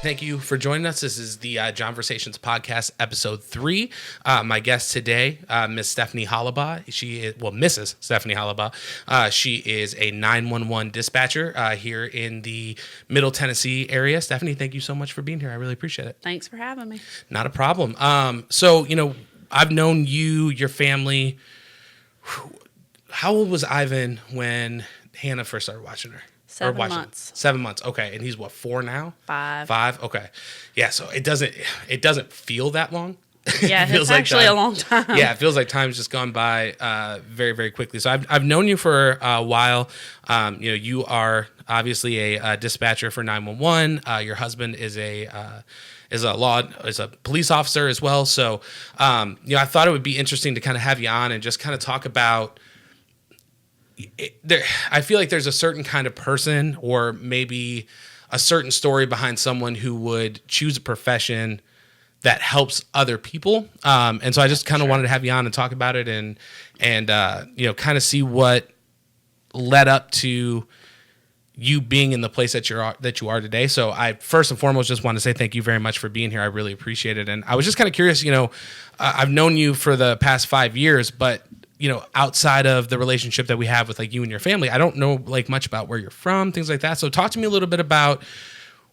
Thank you for joining us. This is the Johnversations podcast, episode 3. My guest today, Miss Stephanie Holobaugh. She is, well, Mrs. Stephanie Holobaugh. She is a 911 dispatcher here in the Middle Tennessee area. Stephanie, thank you so much for being here. I really appreciate it. Thanks for having me. Not a problem. So, I've known you, your family. How old was Ivan when Hannah first started watching her? 7 months. 7 months. Okay. And he's what, 4 now? 5. 5. Okay. Yeah. So it doesn't feel that long. Yeah, it's actually a long time. Yeah. It feels like time's just gone by very, very quickly. So I've known you for a while. You are obviously a dispatcher for 911. Your husband is a police officer as well. So, I thought it would be interesting to kind of have you on and just kind of talk about I feel like there's a certain kind of person or maybe a certain story behind someone who would choose a profession that helps other people. And so I just kind of wanted to have you on and talk about it and kind of see what led up to you being in the place that you are today. So I first and foremost just want to say thank you very much for being here. I really appreciate it. And I was just kind of curious, I've known you for the past 5 years, but outside of the relationship that we have with like you and your family, I don't know like much about where you're from, things like that. So talk to me a little bit about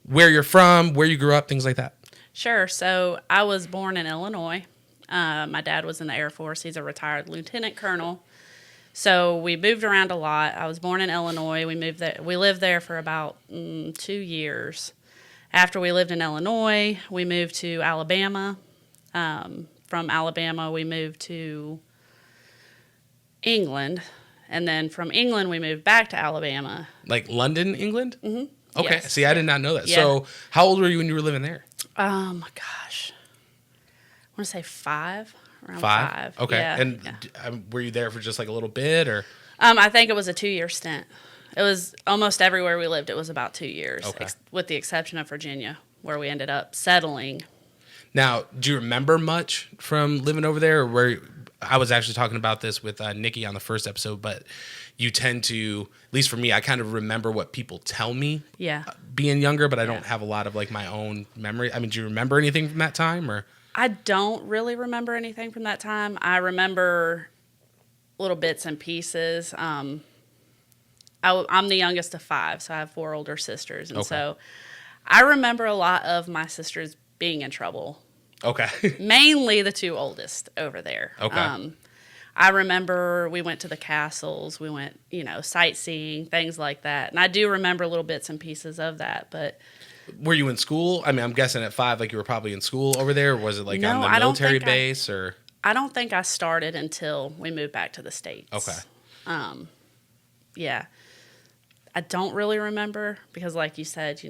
where you're from, where you grew up, things like that. Sure. So I was born in Illinois. My dad was in the Air Force. He's a retired lieutenant colonel. So we moved around a lot. I was born in Illinois. We lived there for about 2 years. After we lived in Illinois, we moved to Alabama. From Alabama, we moved to England, and then from England we moved back to Alabama. Like London, England? Mm-hmm. Okay. Yes. See, I did not know that. Yeah. So how old were you when you were living there? My gosh. I want to say 5. Around 5. Okay. Yeah. And were you there for just like a little bit or? I think it was a 2-year stint. It was almost everywhere we lived. It was about 2 years, okay. With the exception of Virginia, where we ended up settling. Now, do you remember much from living over there, or where? I was actually talking about this with Nikki on the first episode, but you tend to, at least for me, I kind of remember what people tell me. Yeah. Being younger, but I don't have a lot of like my own memory. I mean, do you remember anything from that time, or? I don't really remember anything from that time. I remember little bits and pieces. I'm the youngest of 5, so I have 4 older sisters, and so I remember a lot of my sisters being in trouble. Okay. Mainly the 2 oldest over there. Okay. I remember we went to the castles. We went, sightseeing, things like that. And I do remember little bits and pieces of that. But were you in school? I mean, I'm guessing at 5, like you were probably in school over there. Or was it like on the military base or? I don't think I started until we moved back to the States. Okay. Yeah. I don't really remember because, like you said,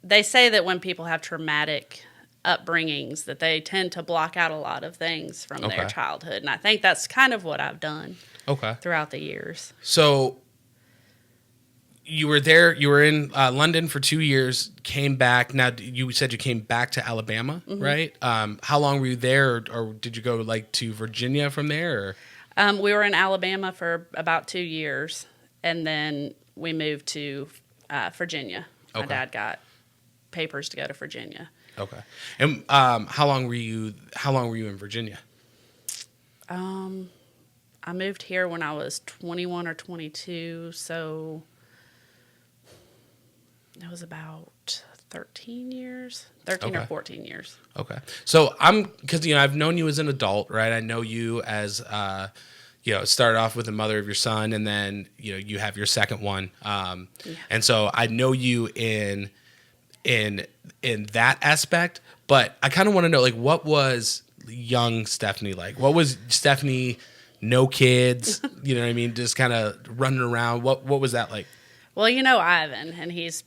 they say that when people have traumatic upbringings that they tend to block out a lot of things from their childhood, and I think that's kind of what I've done throughout the years. So you were there, you were in London for 2 years, came back. Now you said you came back to Alabama, right? How long were you there, or did you go like to Virginia from there? Or? We were in Alabama for about 2 years, and then we moved to Virginia. My dad got papers to go to Virginia. Okay. And how long were you in Virginia? I moved here when I was 21 or 22, so it was about 13 or 14 years. Okay. So because I've known you as an adult, right? I know you as started off with the mother of your son, and then you have your second one. And so I know you in that aspect, but I kind of want to know, like, what was young Stephanie like? What was Stephanie, no kids, you know what I mean, just kind of running around? What was that like? Well, Ivan, and he's,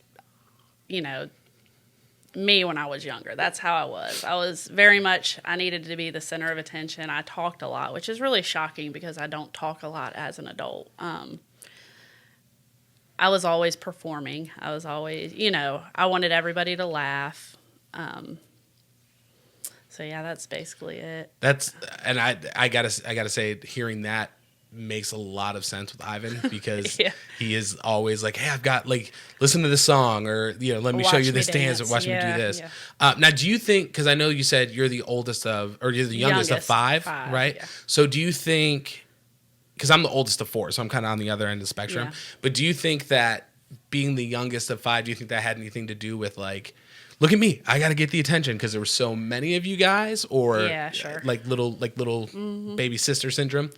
me when I was younger. That's how I was. I was very much, I needed to be the center of attention. I talked a lot, which is really shocking because I don't talk a lot as an adult. I was always performing. I was always, I wanted everybody to laugh. So yeah, that's basically it. And I gotta say, hearing that makes a lot of sense with Ivan because Yeah. he is always like, hey, I've got like, listen to this song, or, you know, let me show Watch you me this dance or dance. watch me do Yeah, this. yeah. Now, do you think, because I know you said you're the oldest of, or you're the youngest of five, right? Yeah. So do you think, because I'm the oldest of four, so I'm kind of on the other end of the spectrum, Yeah. but do you think that being the youngest of five, do you think that had anything to do with like, look at me, I got to get the attention because there were so many of you guys, or Yeah, sure. like little baby sister syndrome?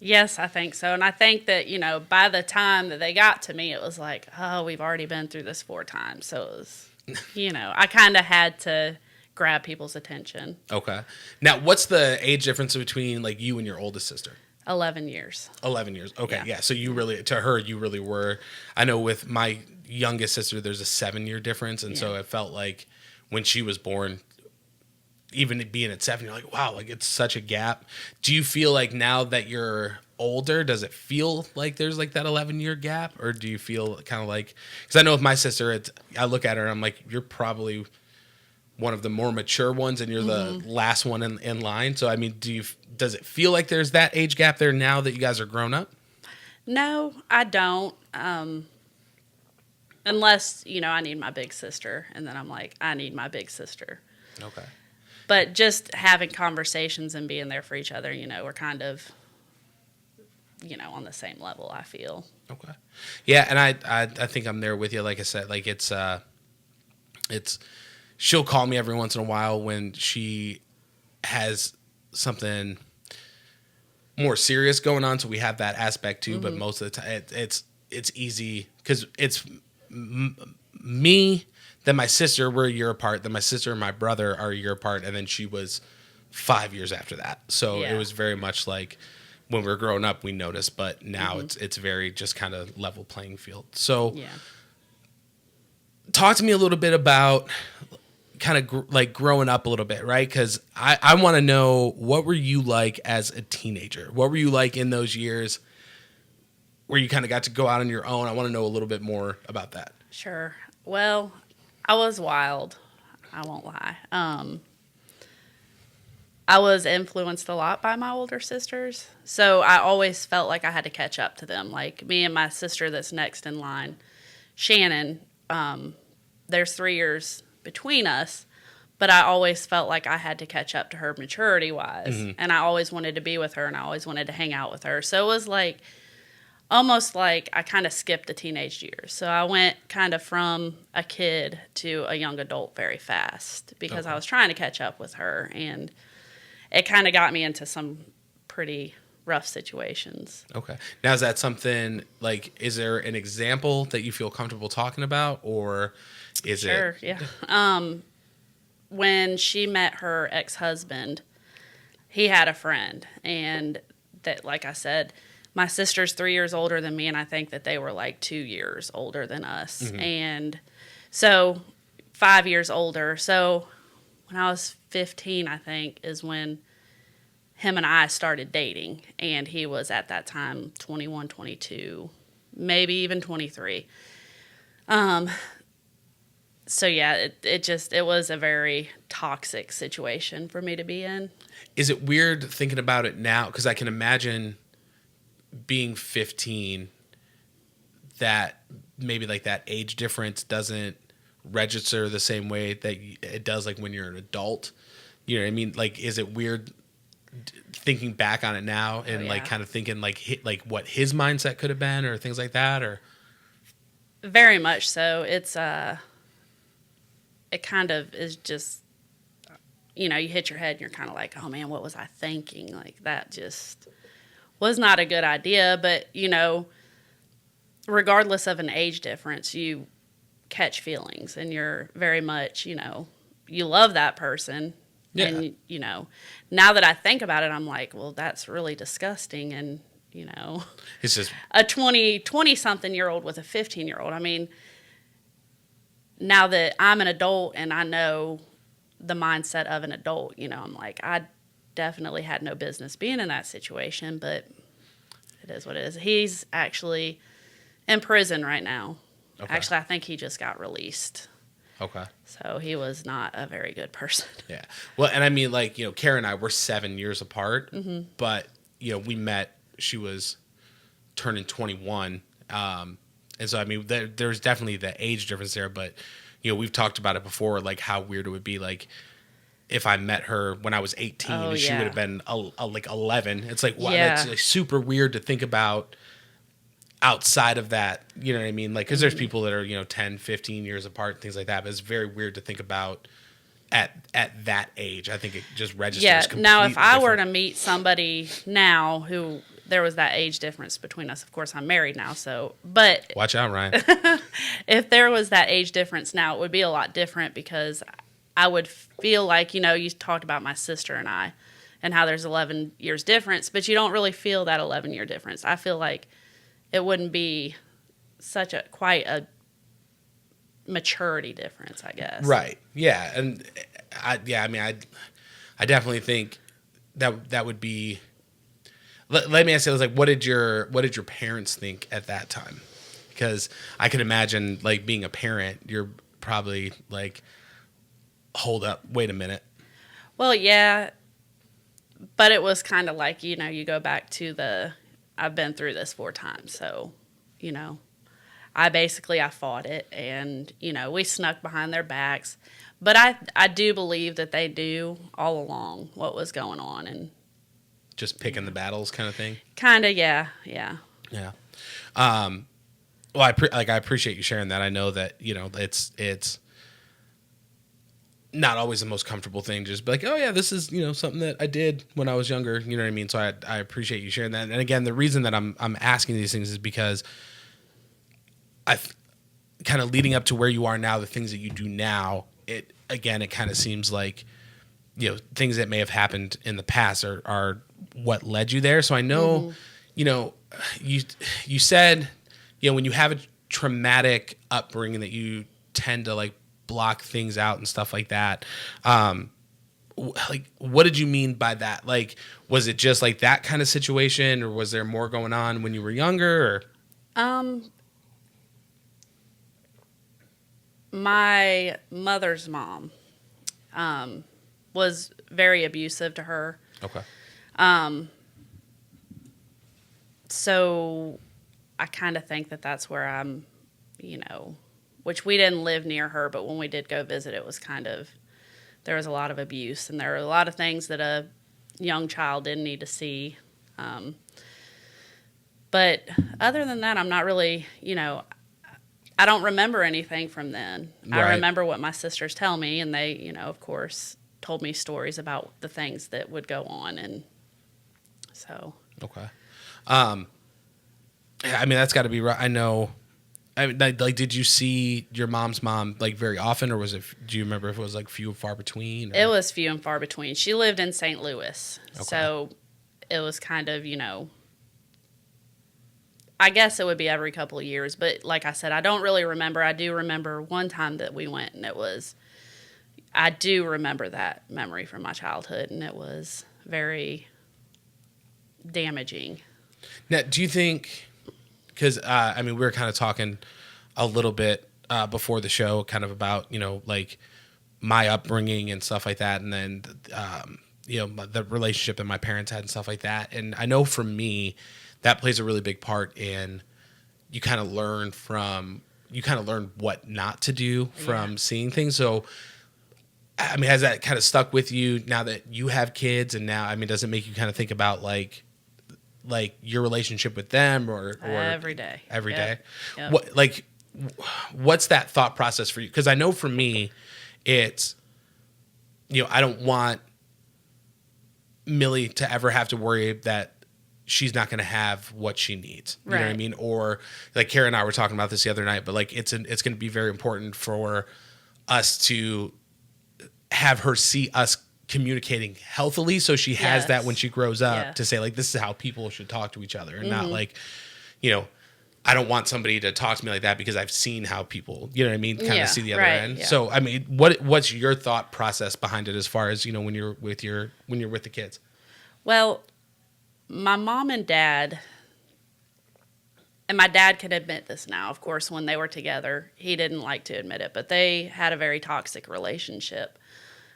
Yes, I think so. And I think that, you know, by the time that they got to me, it was like, oh, we've already been through this 4 times. So it was, you know, I kind of had to grab people's attention. Okay. Now, what's the age difference between like you and your oldest sister? 11 years. 11 years. Okay. Yeah. Yeah. So you really, to her, you really were. I know with my youngest sister, there's a 7-year difference. And so Yeah. it felt like when she was born, even being at 7, you're like, wow, like it's such a gap. Do you feel like now that you're older, does it feel like there's like that 11-year gap? Or do you feel kind of like, because I know with my sister, I look at her and I'm like, you're probably one of the more mature ones and you're the last one in line. So, I mean, does it feel like there's that age gap there now that you guys are grown up? No, I don't. Unless, you know, I need my big sister. And then I'm like, I need my big sister. Okay. But just having conversations and being there for each other, you know, we're kind of, you know, on the same level, I feel. Okay. Yeah, and I think I'm there with you. Like I said, like it's she'll call me every once in a while when she has something more serious going on, so we have that aspect too. But most of the time, it's easy because it's me. Then my sister, we're a year apart. Then my sister and my brother are a year apart, and then she was 5 years after that. So Yeah. it was very much like when we were growing up, we noticed, but now it's very just kind of level playing field. So Yeah. talk to me a little bit about kind of like growing up a little bit, right? Because I want to know, what were you like as a teenager? What were you like in those years where you kind of got to go out on your own? I want to know a little bit more about that. Sure. Well, I was wild. I won't lie. I was influenced a lot by my older sisters. So I always felt like I had to catch up to them. Like me and my sister that's next in line, Shannon, there's 3 years between us, but I always felt like I had to catch up to her maturity-wise. And I always wanted to be with her, and I always wanted to hang out with her. So it was like, almost like I kind of skipped the teenage years. So I went kind of from a kid to a young adult very fast because I was trying to catch up with her, and it kind of got me into some pretty rough situations. Okay. Now, is that something like, is there an example that you feel comfortable talking about, or is Sure, it? yeah. When she met her ex-husband, he had a friend, and that, like I said, my sister's 3 years older than me, and I think that they were like 2 years older than us. And so 5 years older. So when I was 15, I think, is when him and I started dating. And he was at that time 21, 22, maybe even 23. So yeah, it was a very toxic situation for me to be in. Is it weird thinking about it now? Because I can imagine being 15, that maybe like that age difference doesn't register the same way that it does like when you're an adult. You know what I mean? Like, is it weird thinking back on it now and like kind of thinking like what his mindset could have been or things like that? Or Very much so. It's it kind of is just, you know, you hit your head and you're kind of like, oh man, what was I thinking? Like, that just was not a good idea. But, you know, regardless of an age difference, you catch feelings, and you're very much, you know, you love that person. Yeah. And, you know, now that I think about it, I'm like, well, that's really disgusting. And, you know, it's just a 20-something-year-old with a 15-year-old. I mean, now that I'm an adult and I know the mindset of an adult, you know, I'm like, I definitely had no business being in that situation, but it is what it is. He's actually in prison right now. Okay. Actually, I think he just got released. okay. So he was not a very good person. Yeah. Well, and I mean, like, you know, Kara and I, we're 7 years apart, but, you know, we met she was turning 21. And so, I mean, there's definitely the age difference there, but, we've talked about it before, like how weird it would be, like, if I met her when I was 18 and she would have been like 11. It's like, wow, that's like super weird to think about outside of that, you know what I mean? Like, because there's people that are, 10, 15 years apart, things like that, but it's very weird to think about at that age. I think it just registers completely now if I were different. to meet somebody now who there was that age difference between us, of course I'm married now, but Watch out, Ryan. if there was that age difference now, it would be a lot different because I would feel like, you talked about my sister and I and how there's 11 years difference, but you don't really feel that 11-year difference. I feel like it wouldn't be quite a maturity difference, I guess. Right. Yeah. And I definitely think that would be. Let me ask you, like, what did your parents think at that time? Because I can imagine, like, being a parent, you're probably like, hold up, wait a minute. Well, yeah, but it was kind of like, you go back to I've been through this 4 times, so, I fought it, and, we snuck behind their backs. But I do believe that they knew all along what was going on. And just picking the battles kind of thing? Kind of, yeah. Yeah. Well, I appreciate you sharing that. I know that, it's not always the most comfortable thing. Just be like, oh yeah, this is, something that I did when I was younger. You know what I mean? So I appreciate you sharing that. And again, the reason that I'm asking these things is because kind of leading up to where you are now, the things that you do now, it kind of seems like, things that may have happened in the past are what led you there. So I know, you said, when you have a traumatic upbringing that you tend to like block things out and stuff like that. Like, what did you mean by that? Like, was it just like that kind of situation, or was there more going on when you were younger? Or? My mother's mom, was very abusive to her. Okay. So I kind of think that that's where I'm, which we didn't live near her, but when we did go visit, it was there was a lot of abuse, and there were a lot of things that a young child didn't need to see. But other than that, I'm not really, I don't remember anything from then. Right. I remember what my sisters tell me, and they, of course, told me stories about the things that would go on, and so. Okay. I mean, that's got to be right. I know. Like, did you see your mom's mom like very often, or was it? Do you remember if it was like few and far between? Or? It was few and far between. She lived in St. Louis, okay. So it was kind of, I guess it would be every couple of years. But like I said, I don't really remember. I do remember one time that we went, and I do remember that memory from my childhood, and it was very damaging. Now, do you think? Because, we were kind of talking a little bit before the show kind of about, like my upbringing and stuff like that. And then, the relationship that my parents had and stuff like that. And I know for me, that plays a really big part in you kind of learn what not to do from seeing things. So, has that kind of stuck with you now that you have kids? And now, does it make you kind of think about like your relationship with them or every day. Yep. What's that thought process for you? Because I know for me, it's, I don't want Millie to ever have to worry that she's not going to have what she needs. You know what I mean? Or like Kara and I were talking about this the other night, but like, it's going to be very important for us to have her see us communicating healthily, so she has that when she grows up to say like, this is how people should talk to each other, and not like, I don't want somebody to talk to me like that because I've seen how people, kind of see the other end. Yeah. So what's your thought process behind it as far as when you're with the kids? Well, my mom and dad, and my dad can admit this now. Of course, when they were together, he didn't like to admit it, but they had a very toxic relationship.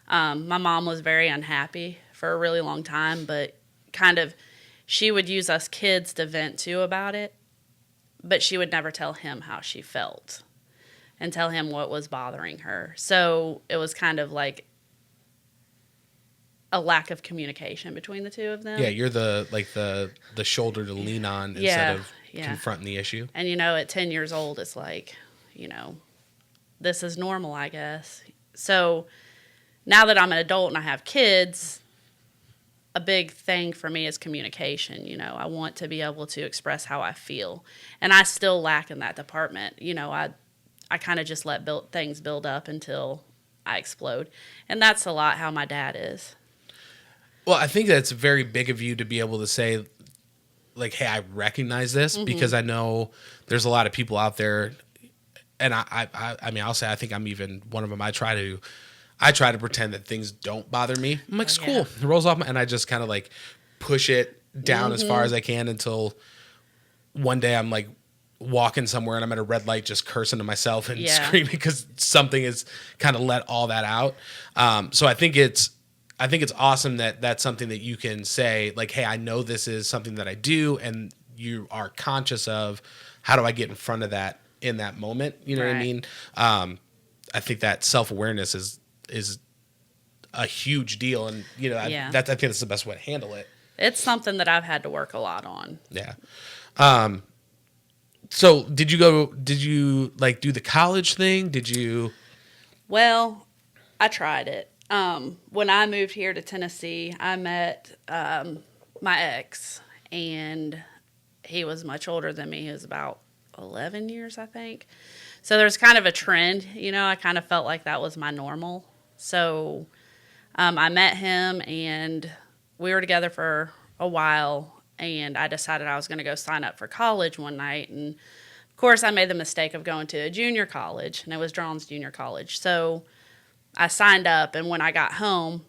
My mom was very unhappy for a really long time, but kind of she would use us kids to vent to about it, but she would never tell him how she felt and tell him what was bothering her. So it was kind of like a lack of communication between the two of them. Yeah, you're the shoulder to lean on instead of confronting the issue. And, you know, at 10 years old, it's like, you know, this is normal, I guess. So now that I'm an adult and I have kids, a big thing for me is communication. You know, I want to be able to express how I feel. And I still lack in that department. You know, I kind of just let things build up until I explode. And that's a lot how my dad is. Well, I think that's very big of you to be able to say, like, hey, I recognize this, because I know there's a lot of people out there. And I mean, I'll say I think I'm even one of them. I try to pretend that things don't bother me. I'm like, it's cool. It rolls off and I just kind of like push it down as far as I can until one day I'm like walking somewhere and I'm at a red light just cursing to myself and screaming because something is kind of let all that out. So I think it's awesome that that's something that you can say, like, hey, I know this is something that I do, and you are conscious of how do I get in front of that in that moment. You know what I mean? I think that self-awareness is a huge deal, and you know, I think that's the best way to handle it. It's something that I've had to work a lot on. Yeah. So did you like do the college thing? Well, I tried it. When I moved here to Tennessee, I met my ex, and he was much older than me. He was about 11 years, I think. So there's kind of a trend, you know, I kind of felt like that was my normal. So I met him, and we were together for a while, and I decided I was going to go sign up for college one night. And of course, I made the mistake of going to a junior college, and it was Drawn's junior college. So I signed up, and when I got home,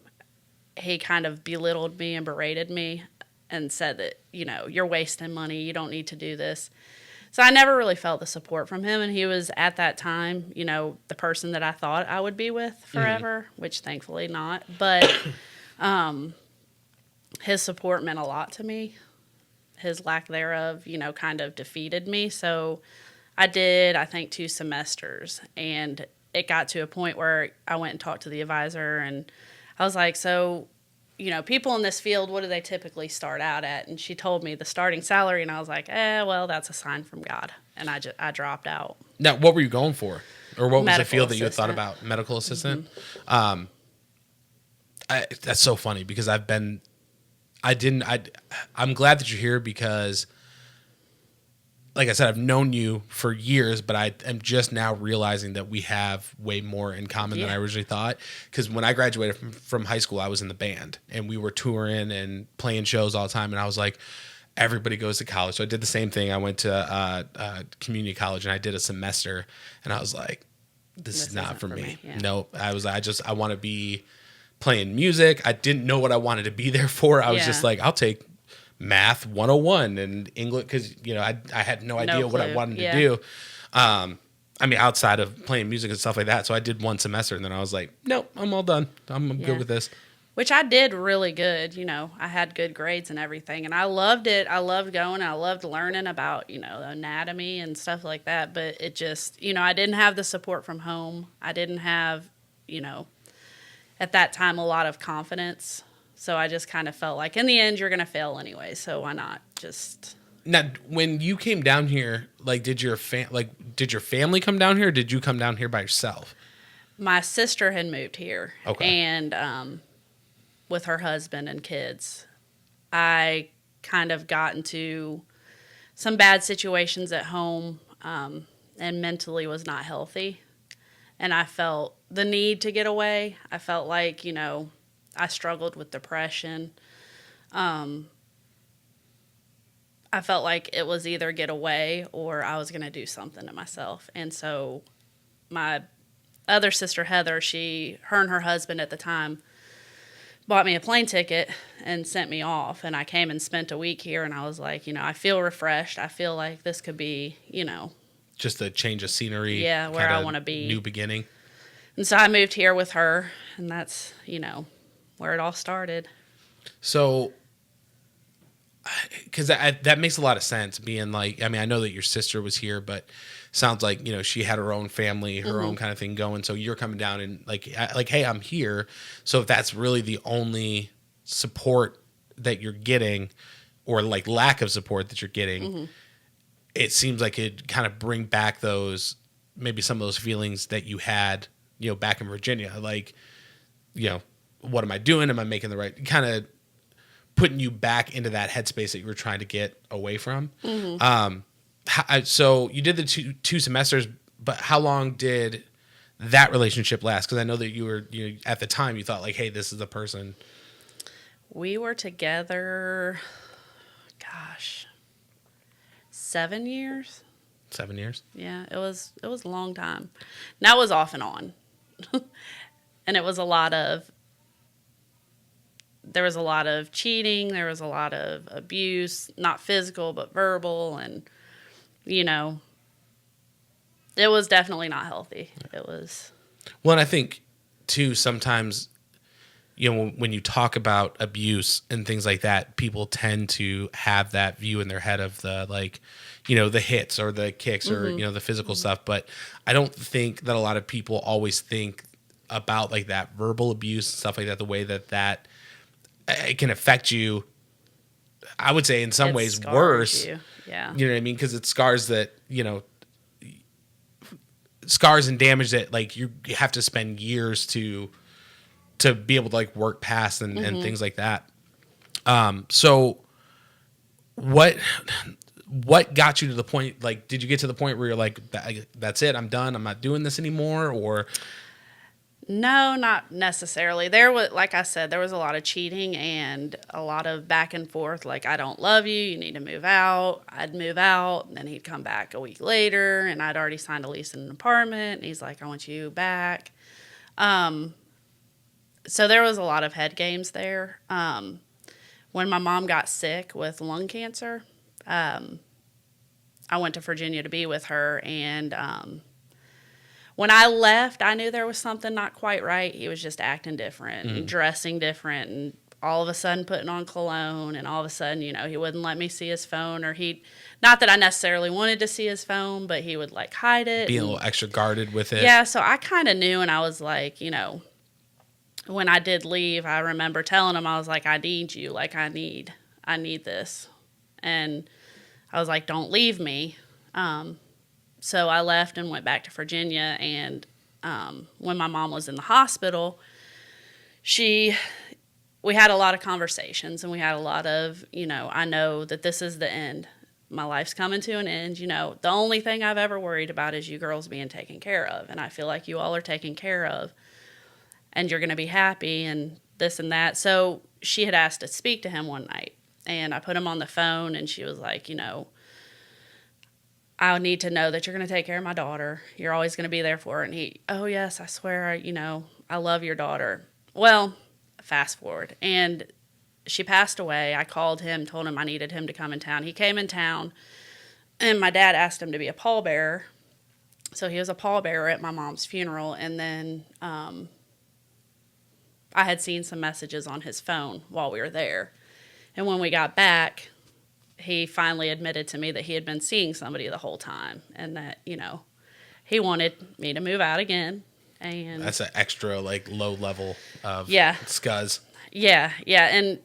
he kind of belittled me and berated me and said that, you know, you're wasting money. You don't need to do this. So I never really felt the support from him, and he was, at that time, you know, the person that I thought I would be with forever, which thankfully not. But his support meant a lot to me. His lack thereof, you know, kind of defeated me. So I did, I think, 2 semesters, and it got to a point where I went and talked to the advisor, and I was like, so, you know, people in this field, what do they typically start out at? And she told me the starting salary, and I was like, well, that's a sign from God. And I dropped out. Now, what were you going for? Or what was the field that you had thought assistant. about? Medical assistant? That's so funny because I'm glad that you're here because, like I said, I've known you for years, but I am just now realizing that we have way more in common than I originally thought. Because when I graduated from high school, I was in the band, and we were touring and playing shows all the time. And I was like, everybody goes to college. So I did the same thing. I went to community college, and I did a semester. And I was like, this is not for me. Yeah. Nope. I want to be playing music. I didn't know what I wanted to be there for. I was just like, I'll take Math 101 and English, because you know I had no idea what I wanted to do. I mean, outside of playing music and stuff like that. So I did 1 semester, and then I was like, nope, I'm all done. I'm good with this. Which I did really good. You know, I had good grades and everything, and I loved it. I loved going. I loved learning about, you know, anatomy and stuff like that. But it just, you know, I didn't have the support from home. I didn't have, you know, at that time, a lot of confidence. So I just kind of felt like in the end, you're going to fail anyway. So why not just... Now, when you came down here, like, did your family come down here, or did you come down here by yourself? My sister had moved here. Okay. And with her husband and kids, I kind of got into some bad situations at home, and mentally was not healthy. And I felt the need to get away. I felt like, you know, I struggled with depression. I felt like it was either get away or I was going to do something to myself. And so my other sister, Heather, her and her husband at the time bought me a plane ticket and sent me off. And I came and spent a week here, and I was like, you know, I feel refreshed. I feel like this could be, you know, just a change of scenery. Yeah, where I want to be. New beginning. And so I moved here with her, and that's, you know, where it all started. So because that makes a lot of sense. Being like, I mean, I know that your sister was here, but sounds like she had her own family, her own kind of thing going. So you're coming down and like, hey, I'm here. So if that's really the only support that you're getting, or like lack of support that you're getting, it seems like it kind of bring back maybe some of those feelings that you had, back in Virginia. Like, what am I doing? Am I making the right kind of putting you back into that headspace that you were trying to get away from? So you did the two semesters, but how long did that relationship last? Because I know that you were, at the time you thought like, hey, this is the person. We were together, 7 years. 7 years? Yeah, it was a long time. And that was off and on. And it was there was a lot of cheating, there was a lot of abuse, not physical but verbal, and it was definitely not healthy. It was. Well, and I think too, sometimes when you talk about abuse and things like that, people tend to have that view in their head of the like, the hits or the kicks or, the physical stuff. But I don't think that a lot of people always think about like that verbal abuse and stuff like that, the way that it can affect you. I would say in some ways worse. Yeah. You know what I mean? Because it's scars that, scars and damage that like you have to spend years to be able to like work past and things like that. So what got you to the point, like, did you get to the point where you're like, that's it, I'm done, I'm not doing this anymore? Or no, not necessarily. There was, like I said, there was a lot of cheating and a lot of back and forth. Like, I don't love you, you need to move out. I'd move out, and then he'd come back a week later, and I'd already signed a lease in an apartment, and he's like, I want you back. So there was a lot of head games there. When my mom got sick with lung cancer, I went to Virginia to be with her, and when I left, I knew there was something not quite right. He was just acting different and dressing different, and all of a sudden putting on cologne, and all of a sudden, he wouldn't let me see his phone, or not that I necessarily wanted to see his phone, but he would like hide it. Being a little extra guarded with it. Yeah, so I kind of knew, and I was like, when I did leave, I remember telling him, I was like, I need you. Like, I need this. And I was like, don't leave me. So I left and went back to Virginia. And when my mom was in the hospital, we had a lot of conversations, and we had a lot of, I know that this is the end. My life's coming to an end. The only thing I've ever worried about is you girls being taken care of. And I feel like you all are taken care of, and you're going to be happy and this and that. So she had asked to speak to him one night, and I put him on the phone, and she was like, I need to know that you're going to take care of my daughter. You're always going to be there for her. And he, oh, yes, I swear, I love your daughter. Well, fast forward. And she passed away. I called him, told him I needed him to come in town. He came in town, and my dad asked him to be a pallbearer. So he was a pallbearer at my mom's funeral. And then I had seen some messages on his phone while we were there. And when we got back, he finally admitted to me that he had been seeing somebody the whole time, and that, he wanted me to move out again. And that's an extra, like, low level of scuzz. Yeah, yeah. And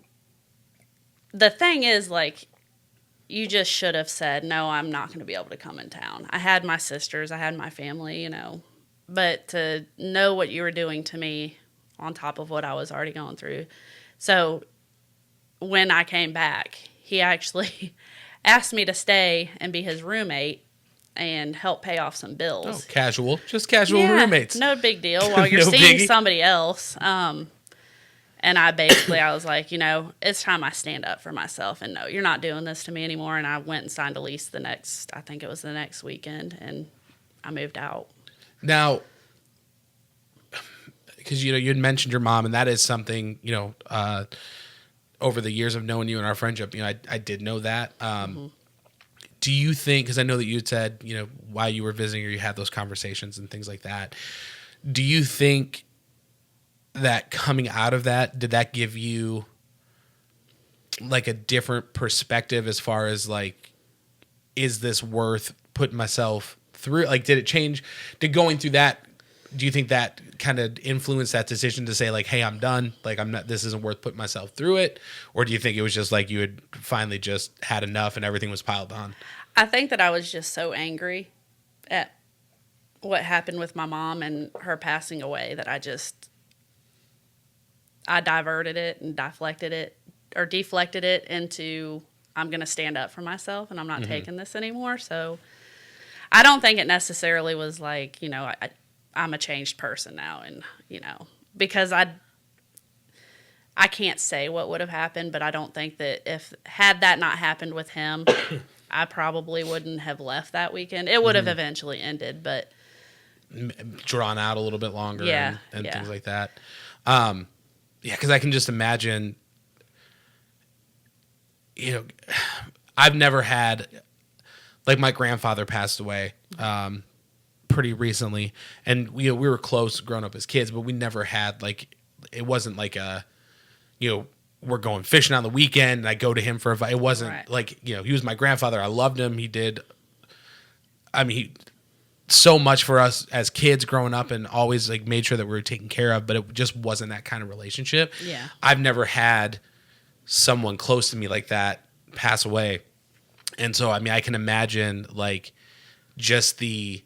the thing is, like, you just should have said, no, I'm not going to be able to come in town. I had my sisters, I had my family, but to know what you were doing to me on top of what I was already going through. So when I came back, he actually asked me to stay and be his roommate and help pay off some bills. Oh, just casual roommates. No big deal while you're seeing somebody else. And I was like, it's time I stand up for myself, and no, you're not doing this to me anymore. And I went and signed a lease the next weekend, and I moved out. Now, because, you had mentioned your mom, and that is something, over the years of knowing you and our friendship, I did know that. Do you think, because I know that you had said, while you were visiting her, you had those conversations and things like that. Do you think that coming out of that, did that give you like a different perspective as far as like, is this worth putting myself through? Like, did it change? Did going through that, do you think that kind of influenced that decision to say like, hey, I'm done. Like, I'm not, this isn't worth putting myself through it. Or do you think it was just like you had finally just had enough and everything was piled on? I think that I was just so angry at what happened with my mom and her passing away that I diverted it and deflected it into, I'm going to stand up for myself and I'm not taking this anymore. So I don't think it necessarily was like, I'm a changed person now. And, because I can't say what would have happened, but I don't think that had that not happened with him, I probably wouldn't have left that weekend. It would have eventually ended, but drawn out a little bit longer and yeah. things like that. Yeah, because I can just imagine, I've never had, like my grandfather passed away pretty recently, and we were close growing up as kids, but we never had like, it wasn't like a, we're going fishing on the weekend and I go to him for it wasn't right. like, he was my grandfather. I loved him. He so much for us as kids growing up and always like made sure that we were taken care of, but it just wasn't that kind of relationship. Yeah. I've never had someone close to me like that pass away. And so, I can imagine like just I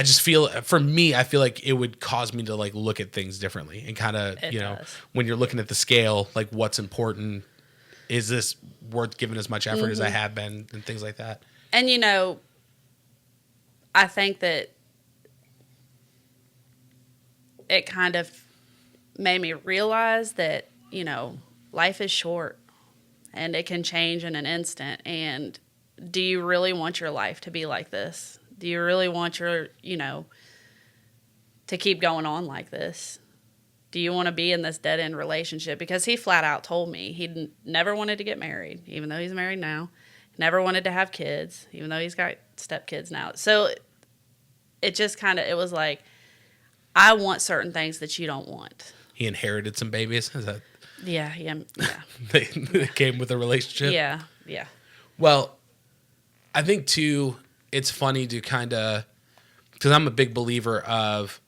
just feel, for me, I feel like it would cause me to like look at things differently and kind of, does. when you're looking at the scale, like what's important, is this worth giving as much effort as I have been and things like that. And, I think that it kind of made me realize that, life is short and it can change in an instant. And do you really want your life to be like this? Do you really want your, to keep going on like this? Do you want to be in this dead-end relationship? Because he flat out told me he never wanted to get married, even though he's married now. Never wanted to have kids, even though he's got stepkids now. So it just it was like, I want certain things that you don't want. He inherited some babies? Is that? Yeah. they came with a relationship? Yeah. Well, I think, too, it's funny to because I'm a big believer of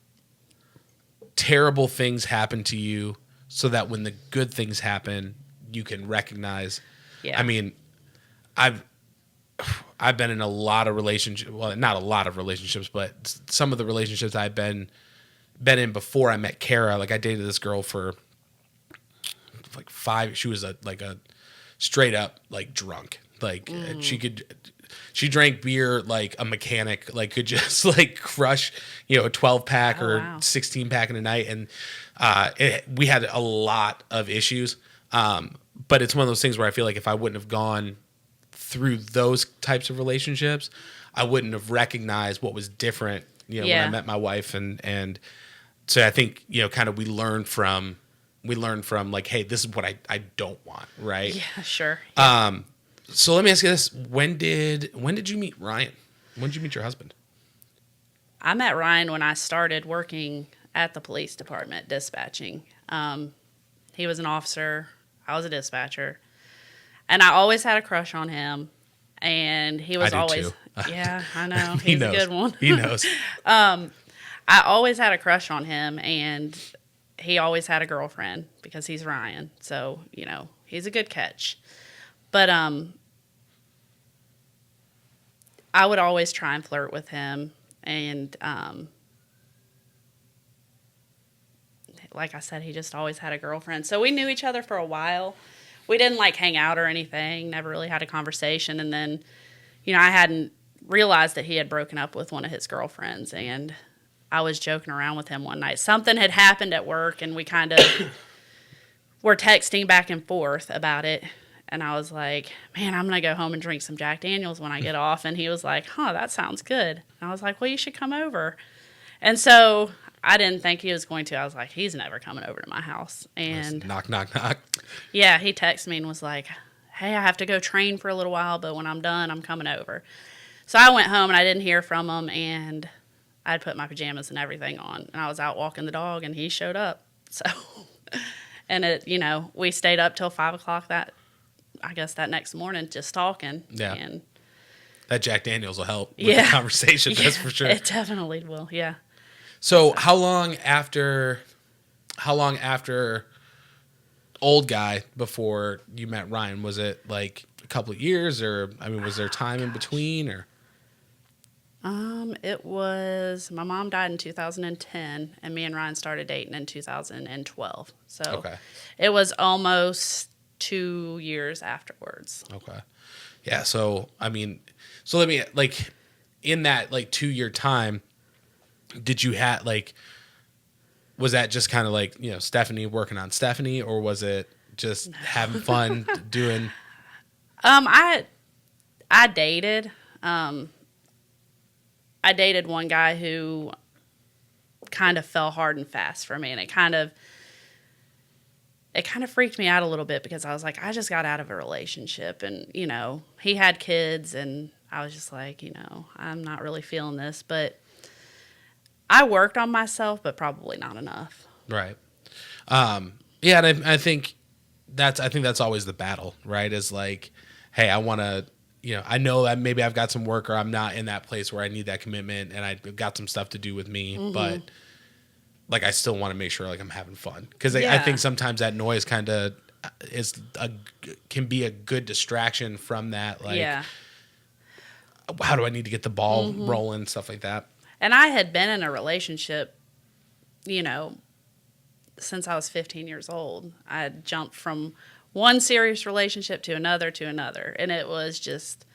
terrible things happen to you so that when the good things happen, you can recognize. Yeah. I've been in a lot of relationships. Well, not a lot of relationships, but some of the relationships I've been in before I met Kara. Like I dated this girl for like 5. She was a straight up like drunk. Like she drank beer like a mechanic. Like could just like crush a 12-pack or 16-pack in a night. And we had a lot of issues. But it's one of those things where I feel like if I wouldn't have gone through those types of relationships, I wouldn't have recognized what was different, when I met my wife. And so I think, kind of we learned from like, hey, this is what I don't want. Right. Yeah, sure. Yeah. So let me ask you this. When did you meet Ryan? When did you meet your husband? I met Ryan when I started working at the police department dispatching. He was an officer. I was a dispatcher. And I always had a crush on him. And he was always... Too. Yeah, I know. He's a good one. He knows. I always had a crush on him. And he always had a girlfriend because he's Ryan. So, he's a good catch. But I would always try and flirt with him. And like I said, he just always had a girlfriend. So we knew each other for a while. We didn't like hang out or anything, never really had a conversation. And then, I hadn't realized that he had broken up with one of his girlfriends. And I was joking around with him one night. Something had happened at work and we kind of were texting back and forth about it. And I was like, man, I'm going to go home and drink some Jack Daniels when I get off. And he was like, that sounds good. And I was like, well, you should come over. And so I didn't think he was going to. I was like, he's never coming over to my house. And knock, knock, knock. Yeah, he texted me and was like, hey, I have to go train for a little while, but when I'm done, I'm coming over. So I went home and I didn't hear from him. And I'd put my pajamas and everything on. And I was out walking the dog and he showed up. So... And we stayed up till 5 o'clock that next morning just talking. Yeah. And that Jack Daniels will help with the conversation, that's for sure. It definitely will, yeah. So how long after Old Guy before you met Ryan? Was it like a couple of years, or was there time in between, or? It was, my mom died in 2010, and me and Ryan started dating in 2012. So It was almost 2 years afterwards. Okay. Yeah. So let me, like, in that like 2 year time, did you have was that just kind of like, Stephanie working on Stephanie, or was it just having fun doing? I dated. I dated one guy who kind of fell hard and fast for me, and it kind of freaked me out a little bit, because I was like, I just got out of a relationship, and he had kids, and I was just like, I'm not really feeling this, but I worked on myself, but probably not enough. Right. Yeah, and I think that's always the battle, right? Is like, hey, I want to, I know that maybe I've got some work, or I'm not in that place where I need that commitment, and I've got some stuff to do with me, but like, I still want to make sure like I'm having fun, because I think sometimes that noise kind of can be a good distraction from that. Like, how do I need to get the ball rolling, stuff like that. And I had been in a relationship, since I was 15 years old. I had jumped from one serious relationship to another, and it was just,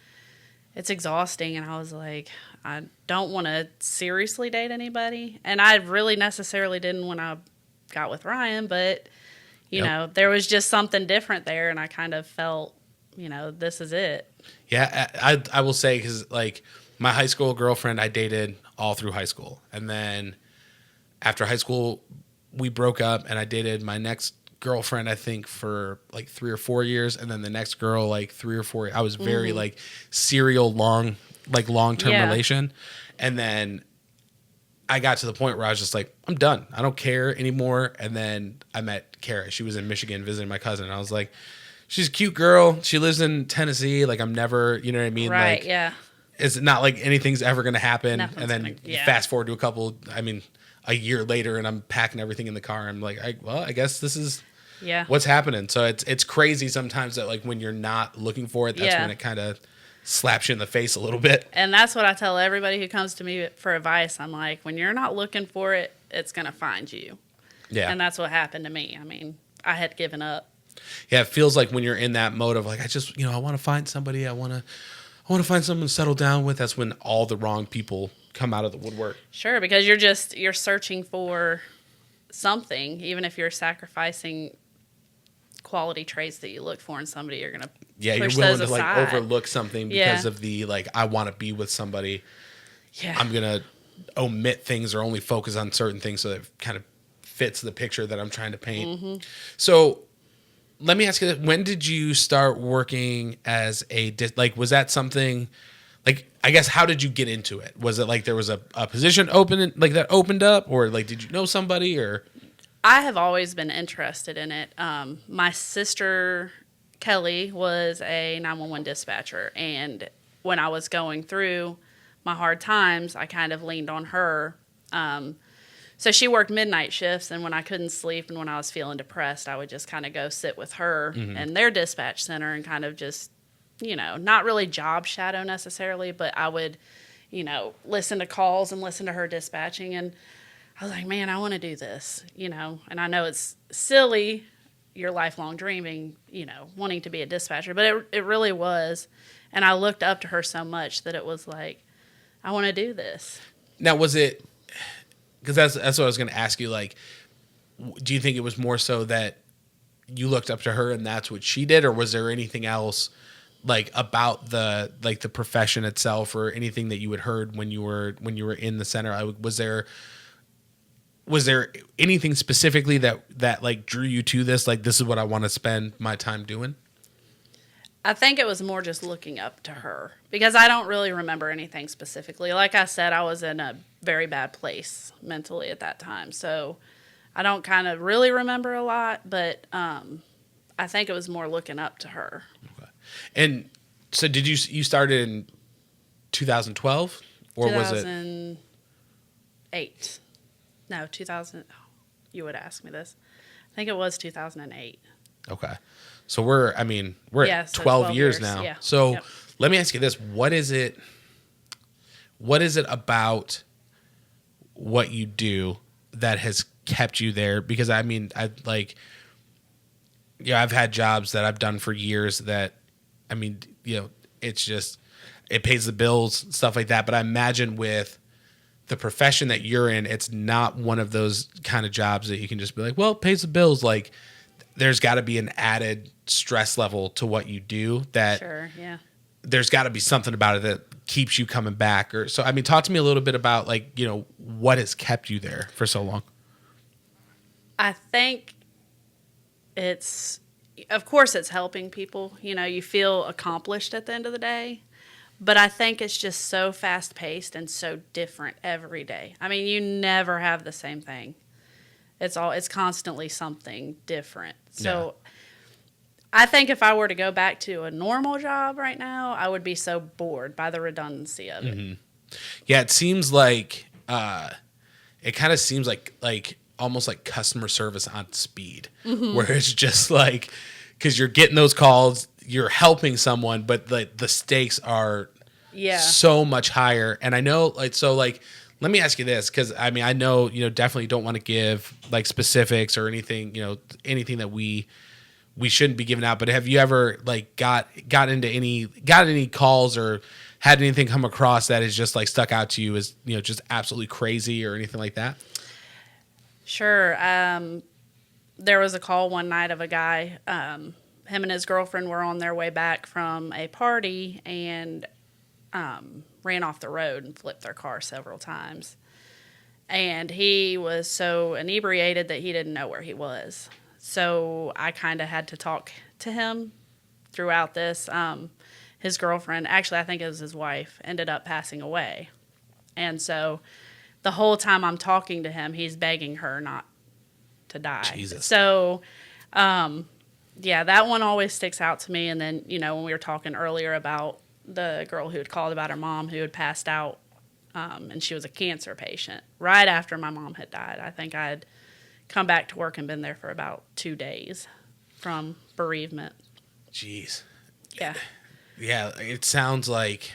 it's exhausting. And I was like, I don't want to seriously date anybody. And I really necessarily didn't when I got with Ryan, but, there was just something different there, and I kind of felt, this is it. Yeah, I will say, because like my high school girlfriend, I dated all through high school. And then after high school, we broke up, and I dated my next girlfriend, I think, for like 3 or 4 years. And then the next girl, like 3 or 4. I was very like serial long-term relation. And then I got to the point where I was just like, I'm done. I don't care anymore. And then I met Kara. She was in Michigan visiting my cousin. And I was like, she's a cute girl. She lives in Tennessee. Like, I'm never, you know what I mean? Right, like, yeah. It's not like anything's ever going to happen. Nothing's and then fast forward to a year later, and I'm packing everything in the car. I'm like, I guess this is what's happening. So it's crazy sometimes that like when you're not looking for it, that's when it kind of slaps you in the face a little bit. And that's what I tell everybody who comes to me for advice. I'm like, when you're not looking for it, it's going to find you. Yeah. And that's what happened to me. I had given up. Yeah, it feels like when you're in that mode of like, I just, I want to find somebody. I want to find someone to settle down with. That's when all the wrong people come out of the woodwork. Sure, because you're searching for something, even if you're sacrificing quality traits that you look for in somebody, you're going to you're willing to like overlook something because of the like, I want to be with somebody. Yeah. I'm going to omit things or only focus on certain things so that it kind of fits the picture that I'm trying to paint. So let me ask you this. When did you start working as was that something like, I guess, how did you get into it? Was it like there was a position open, like that opened up, or like, did you know somebody, or? I have always been interested in it. My sister, Kelly, was a 911 dispatcher, and when I was going through my hard times, I kind of leaned on her. So she worked midnight shifts, and when I couldn't sleep and when I was feeling depressed, I would just kind of go sit with her in their dispatch center and kind of just, not really job shadow necessarily, but I would, listen to calls and listen to her dispatching. And I was like, man, I want to do this, and I know it's silly, your lifelong dreaming, wanting to be a dispatcher, but it really was. And I looked up to her so much that it was like, I want to do this. Now, was it, because that's what I was going to ask you, like, do you think it was more so that you looked up to her and that's what she did, or was there anything else like about the profession itself, or anything that you had heard when you were in the center? Was there anything specifically that like drew you to this? Like, this is what I want to spend my time doing? I think it was more just looking up to her, because I don't really remember anything specifically. Like I said, I was in a very bad place mentally at that time. So I don't kind of really remember a lot, but I think it was more looking up to her. Okay. And so did you started in 2012 or was it 2008? No, 2000. Oh, you would ask me this. I think it was 2008. Okay. So we're Yeah, at so 12 years years, now. yeah. So Yep. let me ask you this. What is it about what you do that has kept you there? Because I've had jobs that I've done for years that, it's just, it pays the bills, stuff like that. But I imagine with the profession that you're in, it's not one of those kind of jobs that you can just be like, well, it pays the bills. Like, there's got to be an added stress level to what you do that Sure, yeah. there's got to be something about it that keeps you coming back. Or so, talk to me a little bit about what has kept you there for so long. I think of course it's helping people. You feel accomplished at the end of the day. But I think it's just so fast paced and so different every day. I mean, you never have the same thing. It's constantly something different. So I think if I were to go back to a normal job right now, I would be so bored by the redundancy of it. Mm-hmm. Yeah, it seems like it kind of seems like almost like customer service on speed, where it's just like, because you're getting those calls, you're helping someone, but the stakes are so much higher. And I know, let me ask you this, because I know definitely don't want to give like specifics or anything anything that we shouldn't be giving out. But have you ever like got any calls or had anything come across that is just like stuck out to you as just absolutely crazy or anything like that? Sure. There was a call one night of a guy. Him and his girlfriend were on their way back from a party and ran off the road and flipped their car several times. And he was so inebriated that he didn't know where he was. So I kind of had to talk to him throughout this. His girlfriend, actually I think it was his wife, ended up passing away. And so the whole time I'm talking to him, he's begging her not to die. Jesus. So, that one always sticks out to me. And then, when we were talking earlier about the girl who had called about her mom who had passed out, and she was a cancer patient right after my mom had died. I think I had come back to work and been there for about 2 days from bereavement. Jeez. Yeah. Yeah, it sounds like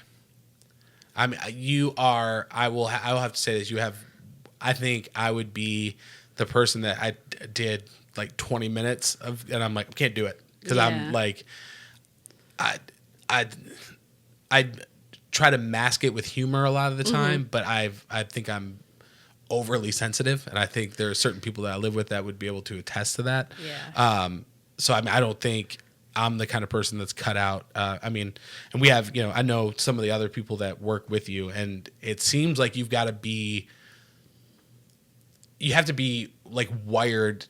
you are. I will have to say this. I think I would be the person that I did like 20 minutes of, and I'm like, I can't do it because I'm like, I try to mask it with humor a lot of the time, but I think I'm overly sensitive, and I think there are certain people that I live with that would be able to attest to that. Yeah. So I don't think I'm the kind of person that's cut out. And we have, I know some of the other people that work with you, and it seems like you have to be like wired.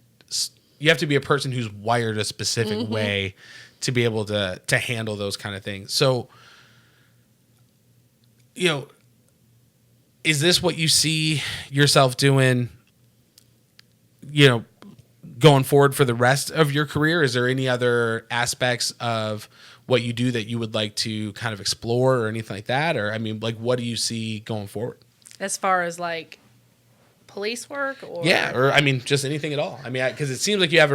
You have to be a person who's wired a specific way to be able to handle those kind of things. So, is this what you see yourself doing, going forward for the rest of your career? Is there any other aspects of what you do that you would like to kind of explore or anything like that? Or, what do you see going forward? As far as like police work or? Yeah. Or, just anything at all. Because it seems like you have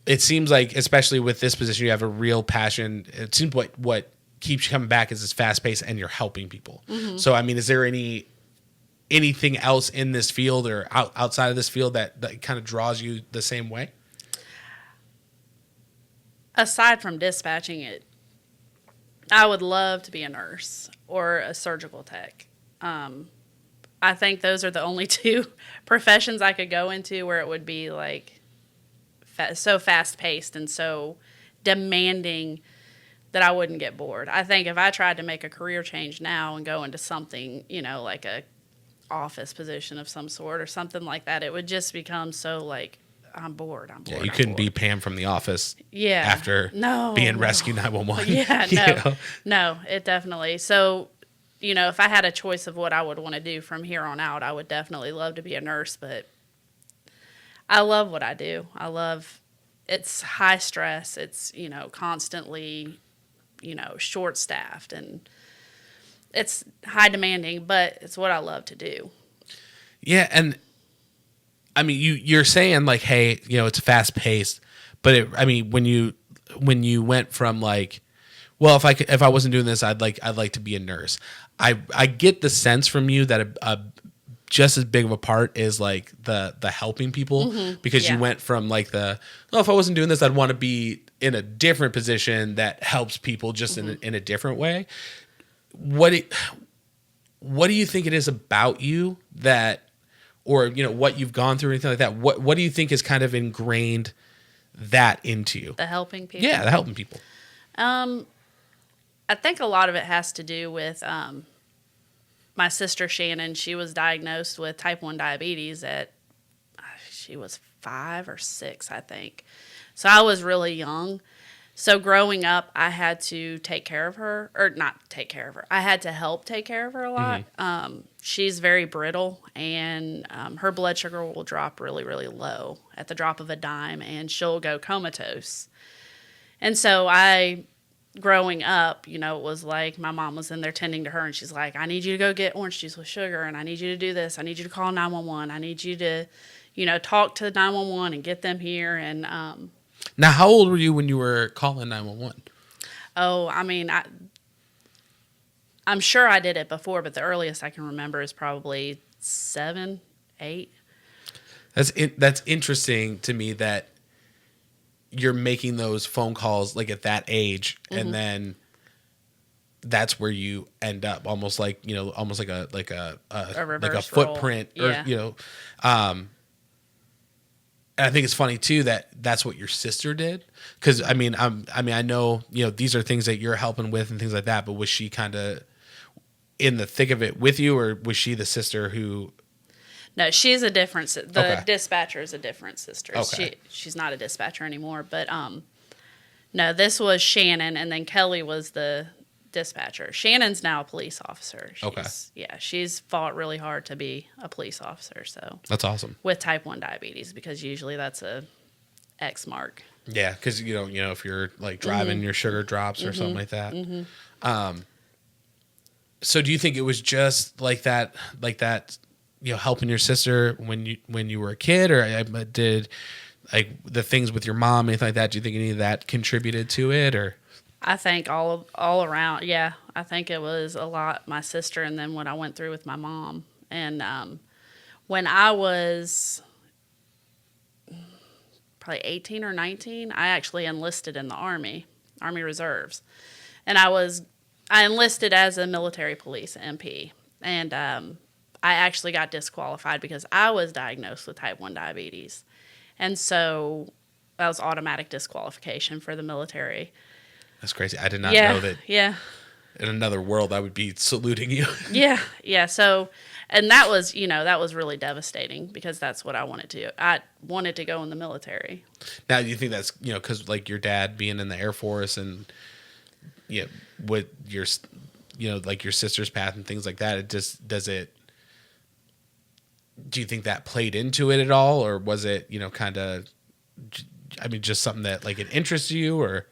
it seems like, especially with this position, you have a real passion. It seems what keeps you coming back is this fast pace and you're helping people. So, is there anything else in this field or outside of this field that kind of draws you the same way? Aside from dispatching it, I would love to be a nurse or a surgical tech. I think those are the only two professions I could go into where it would be like so fast paced and so demanding that I wouldn't get bored. I think if I tried to make a career change now and go into something, like a office position of some sort or something like that, it would just become so like, I'm bored. Yeah, you couldn't be Pam from The Office. Yeah. After being Rescue 911. Yeah, no, it definitely. So, if I had a choice of what I would want to do from here on out, I would definitely love to be a nurse, but I love what I do. It's high stress. It's, constantly, short staffed, and it's high demanding, but it's what I love to do. Yeah. And I mean, you're saying like, hey, it's fast paced, but when you went from like, well, if I wasn't doing this, I'd like to be a nurse. I get the sense from you that a just as big of a part is like the helping people, because you went from like if I wasn't doing this, I'd want to be in a different position that helps people just in a different way. What do you think it is about you that, or what you've gone through or anything like that? What do you think is kind of ingrained that into you? The helping people. Yeah, the helping people. I think a lot of it has to do with my sister Shannon. She was diagnosed with type 1 diabetes she was 5 or 6, I think. So I was really young. So growing up, I had to take care of her, or not take care of her. I had to help take care of her a lot. She's very brittle, and her blood sugar will drop really, really low at the drop of a dime, and she'll go comatose. And so growing up, it was like my mom was in there tending to her, and she's like, I need you to go get orange juice with sugar, and I need you to do this. I need you to call 911. I need you to, talk to 911 and get them here. And now, how old were you when you were calling 911? Oh, I mean, I'm sure I did it before, but the earliest I can remember is probably 7, 8. That's interesting to me that you're making those phone calls like at that age, and then that's where you end up, almost like almost like a reverse footprint, roll. or and I think it's funny too that that's what your sister did, because I know these are things that you're helping with and things like that, but was she kind of in the thick of it with you, or was she the sister who? No, she's a different. Dispatcher is a different sister. Okay. She's not a dispatcher anymore. But no, this was Shannon, and then Kelly was the dispatcher. Shannon's now a police officer. She's fought really hard to be a police officer. So that's awesome. With type 1 diabetes, because usually that's a X mark. Yeah, because if you're like driving, your sugar drops or something like that. So do you think it was just like that? Helping your sister when you were a kid, or did like the things with your mom, anything like that? Do you think any of that contributed to it, or? I think all around, yeah. I think it was a lot my sister, and then what I went through with my mom. And when I was probably 18 or 19, I actually enlisted in the Army Reserves, and I enlisted as a military police MP, and I actually got disqualified because I was diagnosed with type 1 diabetes. And so that was automatic disqualification for the military. That's crazy. I did not know that. Yeah. In another world, I would be saluting you. Yeah. So, and that was really devastating, because that's what I wanted to do. I wanted to go in the military. Now, do you think that's, because like your dad being in the Air Force and, with your, like your sister's path and things like that, do you think that played into it at all, or was it, kind of, just something that like it interests you, or?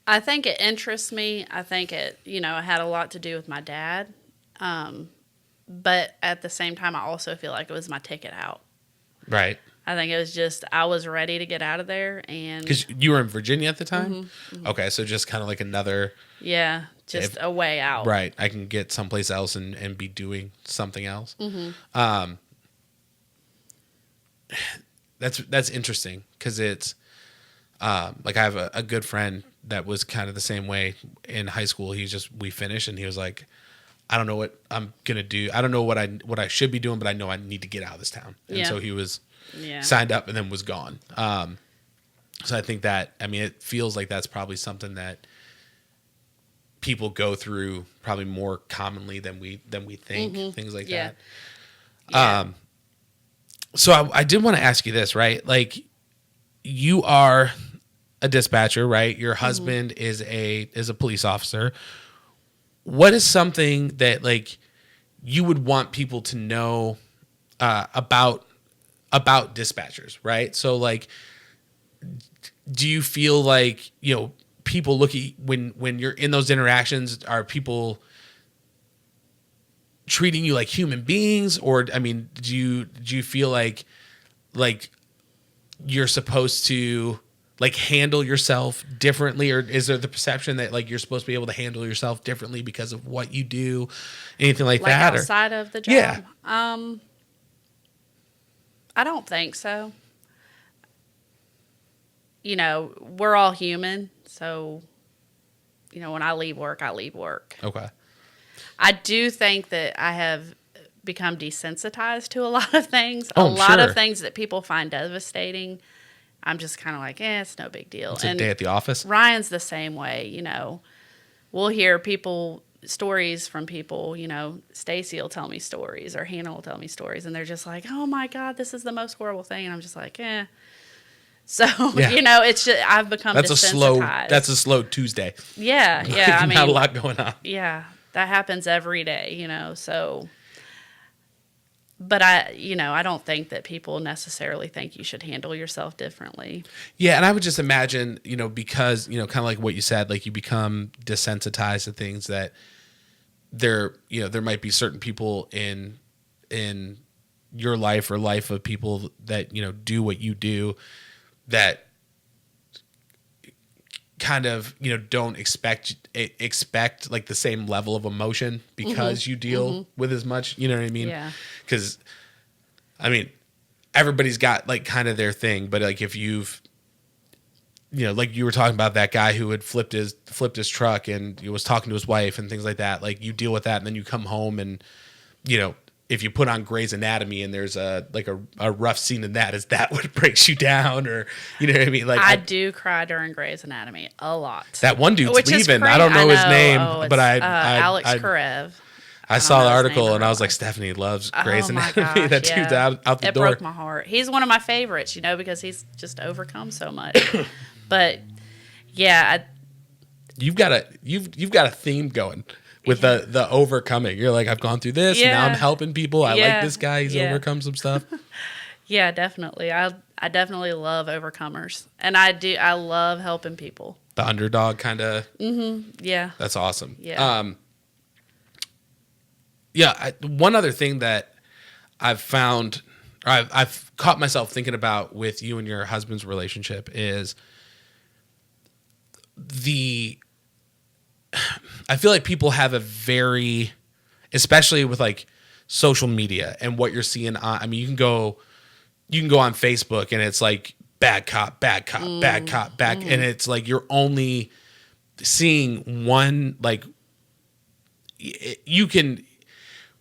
I think it interests me. I think it, it had a lot to do with my dad. But at the same time, I also feel like it was my ticket out. Right. I think it was just, I was ready to get out of there. And because you were in Virginia at the time? Okay, so just kind of like another... Yeah, just a way out. Right. I can get someplace else and be doing something else. That's interesting, because it's... like I have a good friend that was kind of the same way in high school. We finished, and he was like, I don't know what I'm going to do. I don't know what I should be doing, but I know I need to get out of this town. And so he was signed up and then was gone. So I think that, it feels like that's probably something that people go through probably more commonly than we think, things like that. Yeah. So I did want to ask you this, right? Like, you are a dispatcher, right? Your husband is a police officer. What is something that like you would want people to know about about dispatchers, right? So like, do you feel like, people look at when you're in those interactions, are people treating you like human beings? Or, I mean, do you feel like you're supposed to like handle yourself differently, or is there the perception that like you're supposed to be able to handle yourself differently because of what you do, anything like that? Outside of the job? Yeah. I don't think so. We're all human, so when I leave work, I leave work. Okay. I do think that I have become desensitized to a lot of things. Oh, a lot sure. of things that people find devastating, I'm just kind of like, it's no big deal. It's a day at the office. Ryan's the same way. We'll hear stories from people. Stacy will tell me stories, or Hannah will tell me stories, and they're just like, oh my God, this is the most horrible thing. And I'm just like, eh. So, Yeah. it's just, I've become desensitized. That's a slow Tuesday. Yeah, yeah. I mean, not a lot going on. Yeah, that happens every day, so. But I don't think that people necessarily think you should handle yourself differently. Yeah, and I would just imagine, because, kind of like what you said, like you become desensitized to things that there might be certain people in your life or life of people that, do what you do that kind of, don't expect like the same level of emotion because you deal with as much, you know what I mean? Yeah. Because, I mean, everybody's got like kind of their thing, but like if you've, like you were talking about that guy who had flipped his truck and he was talking to his wife and things like that, like you deal with that and then you come home and, if you put on Grey's Anatomy and there's a rough scene in that, is that what breaks you down, or you know what I mean? Like I do cry during Grey's Anatomy a lot. That one dude's Which leaving. I don't know his name, but Alex Karev. I saw the article and I was like, Stephanie loves Grey's Anatomy. Gosh, that dude's out the door. It broke my heart. He's one of my favorites, because he's just overcome so much. But yeah, you've got a theme going with the overcoming. You're like, I've gone through this, and now I'm helping people. I like this guy. He's overcome some stuff. Yeah, definitely. I definitely love overcomers, and I love helping people. The underdog kind of. Yeah. That's awesome. Yeah. One other thing that I've found, or I've caught myself thinking about with you and your husband's relationship is I feel like people have a very, especially with like social media and what you're seeing on, I mean, you can go on Facebook and it's like bad cop, bad cop, bad cop, and it's like you're only seeing one, like you can,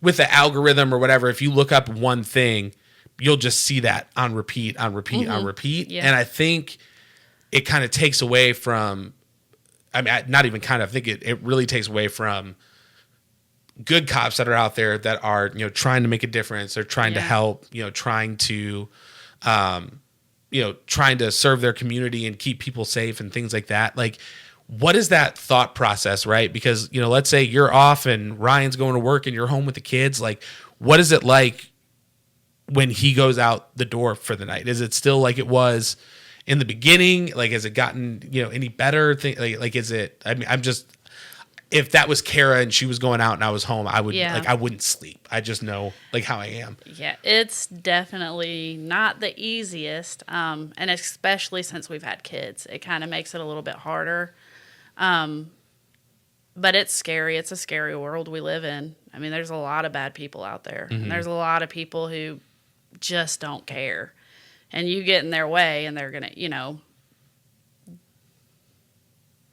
with the algorithm or whatever, if you look up one thing, you'll just see that on repeat. Yeah. And I think it kind of takes away from, I mean, not even kind of, I think it really takes away from good cops that are out there that are, trying to make a difference. They're trying to help, trying to serve their community and keep people safe and things like that. Like, what is that thought process, right? Because, let's say you're off and Ryan's going to work and you're home with the kids. Like, what is it like when he goes out the door for the night? Is it still like it was in the beginning? Like, has it gotten, any better? Like, is it, I mean, if that was Kara and she was going out and I was home, I would, I wouldn't sleep. I just know like how I am. Yeah, it's definitely not the easiest. And especially since we've had kids, it kind of makes it a little bit harder. But it's scary. It's a scary world we live in. I mean, there's a lot of bad people out there. And there's a lot of people who just don't care. And you get in their way and they're going to,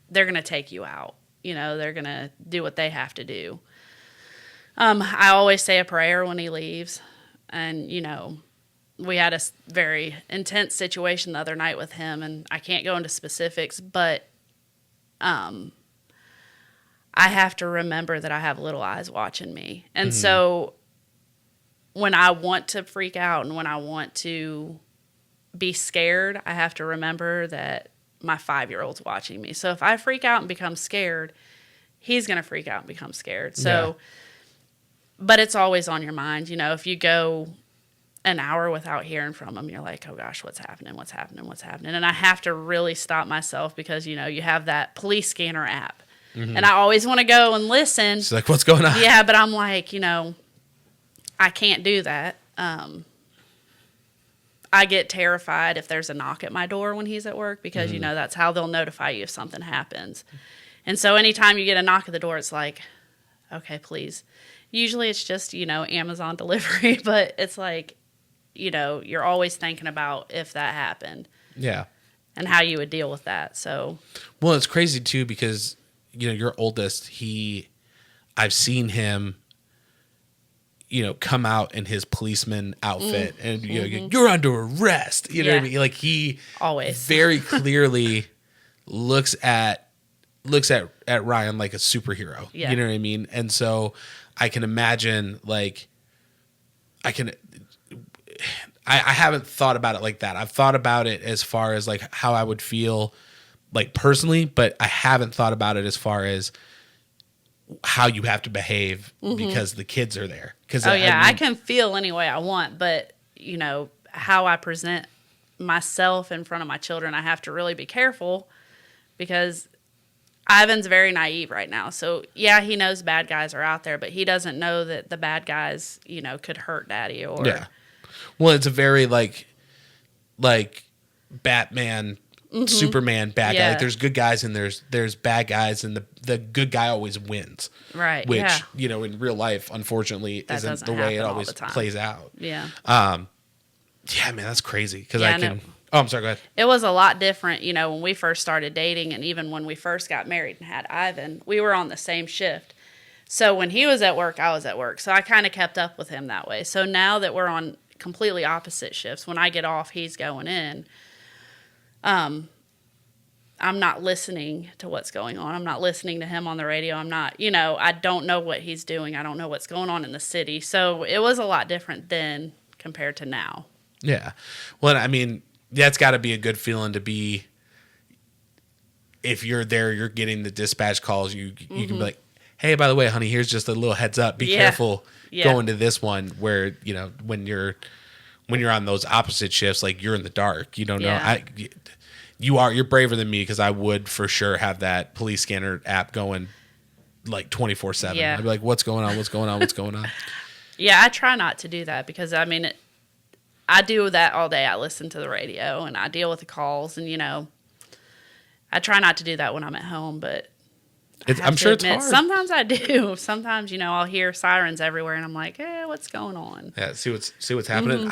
they're going to take you out. They're going to do what they have to do. I always say a prayer when he leaves. And, we had a very intense situation the other night with him, and I can't go into specifics, but I have to remember that I have little eyes watching me. And so when I want to freak out and when I want to be scared, I have to remember that my 5-year-old's watching me. So if I freak out and become scared, he's going to freak out and become scared. So, but it's always on your mind. If you go an hour without hearing from him, you're like, oh gosh, what's happening? What's happening? What's happening? And I have to really stop myself because, you know, you have that police scanner app. Mm-hmm. And I always want to go and listen. It's like, what's going on? Yeah, but I'm like, you know, I can't do that. I get terrified if there's a knock at my door when he's at work because, mm-hmm. you know, that's how they'll notify you if something happens. And so anytime you get a knock at the door, it's like, okay, please. Usually it's just, you know, Amazon delivery, but it's like, you know, you're always thinking about if that happened. Yeah. And how you would deal with that. So, well, it's crazy too because, you know, your oldest, I've seen him, you know, come out in his policeman outfit and, you know, mm-hmm. you're under arrest. You know what I mean? Like he always very clearly looks at Ryan like a superhero. Yeah. You know what I mean? And so I can imagine like, I haven't thought about it like that. I've thought about it as far as like how I would feel like personally, but I haven't thought about it as far as how you have to behave mm-hmm. because the kids are there. I can feel any way I want, but you know, how I present myself in front of my children, I have to really be careful because Ivan's very naive right now. So yeah, he knows bad guys are out there, but he doesn't know that the bad guys, you know, could hurt Daddy or. Yeah. Well, it's a very like Batman, mm-hmm. Superman bad guy. Like there's good guys and there's bad guys, and the good guy always wins. Right. Which, you know, in real life, unfortunately, that isn't the way it always plays out. Yeah. Yeah, man, that's crazy because I can. Oh, I'm sorry. Go ahead. It was a lot different, you know, when we first started dating, and even when we first got married and had Ivan, we were on the same shift. So when he was at work, I was at work. So I kind of kept up with him that way. So now that we're on completely opposite shifts, when I get off, he's going in. I'm not listening to what's going on. I'm not listening to him on the radio. I'm not, you know, I don't know what he's doing. I don't know what's going on in the city. So it was a lot different then compared to now. Yeah. Well, I mean, that's got to be a good feeling to be, if you're there, you're getting the dispatch calls, you mm-hmm. can be like, hey, by the way, honey, here's just a little heads up. Be careful going to this one where, you know, when you're on those opposite shifts, like you're in the dark, you don't know. You're braver than me because I would for sure have that police scanner app going like 24/7. Yeah. I'd be like, what's going on? What's going on? What's going on? Yeah, I try not to do that because, I mean, I do that all day. I listen to the radio and I deal with the calls, and, you know, I try not to do that when I'm at home, but I'm sure it's hard. Sometimes I do. Sometimes, you know, I'll hear sirens everywhere and I'm like, hey, what's going on? Yeah, see what's happening. Mm-hmm.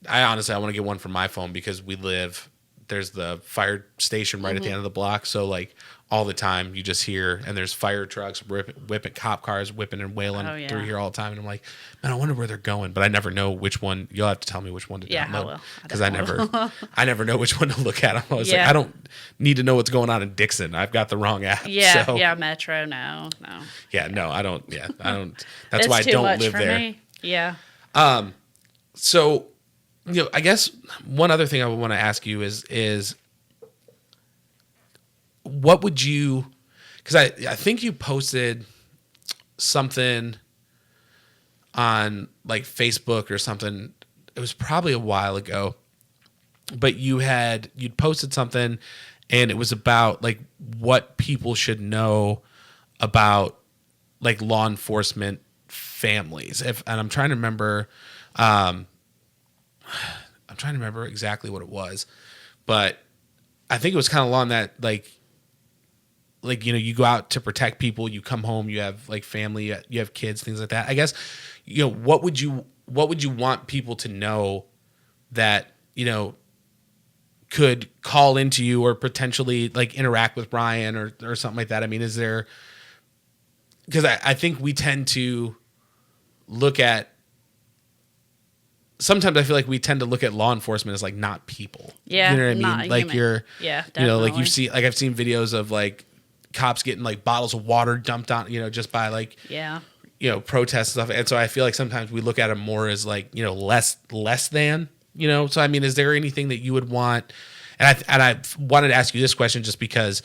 I honestly want to get one for my phone because there's the fire station right mm-hmm. at the end of the block. So like all the time you just hear, and there's fire trucks whipping cop cars, whipping and wailing through here all the time. And I'm like, man, I wonder where they're going, but I never know which one. You'll have to tell me which one to download. I will. Because I never know which one to look at. I'm always like, I don't need to know what's going on in Dixon. I've got the wrong app. Yeah. Metro. No. Yeah. No, I don't. Yeah. I don't. That's why I don't live there. Me. Yeah. So, you know, I guess one other thing I would want to ask you is what would you, because I think you posted something on like Facebook or something. It was probably a while ago, but you'd posted something and it was about like what people should know about like law enforcement families. And I'm trying to remember, exactly what it was, but I think it was kind of along that, like, you know, you go out to protect people, you come home, you have like family, you have kids, things like that. I guess, you know, what would you want people to know that, you know, could call into you or potentially like interact with Brian or something like that? I mean, is there, because I think we tend to look at, sometimes I feel like we tend to look at law enforcement as like not people. Yeah. You know what I mean? Not like human. You know, like I've seen videos of like cops getting like bottles of water dumped on, you know, just by like, you know, protests and stuff. And so I feel like sometimes we look at them more as like, you know, less than, you know? So, I mean, is there anything that you would want? And I wanted to ask you this question just because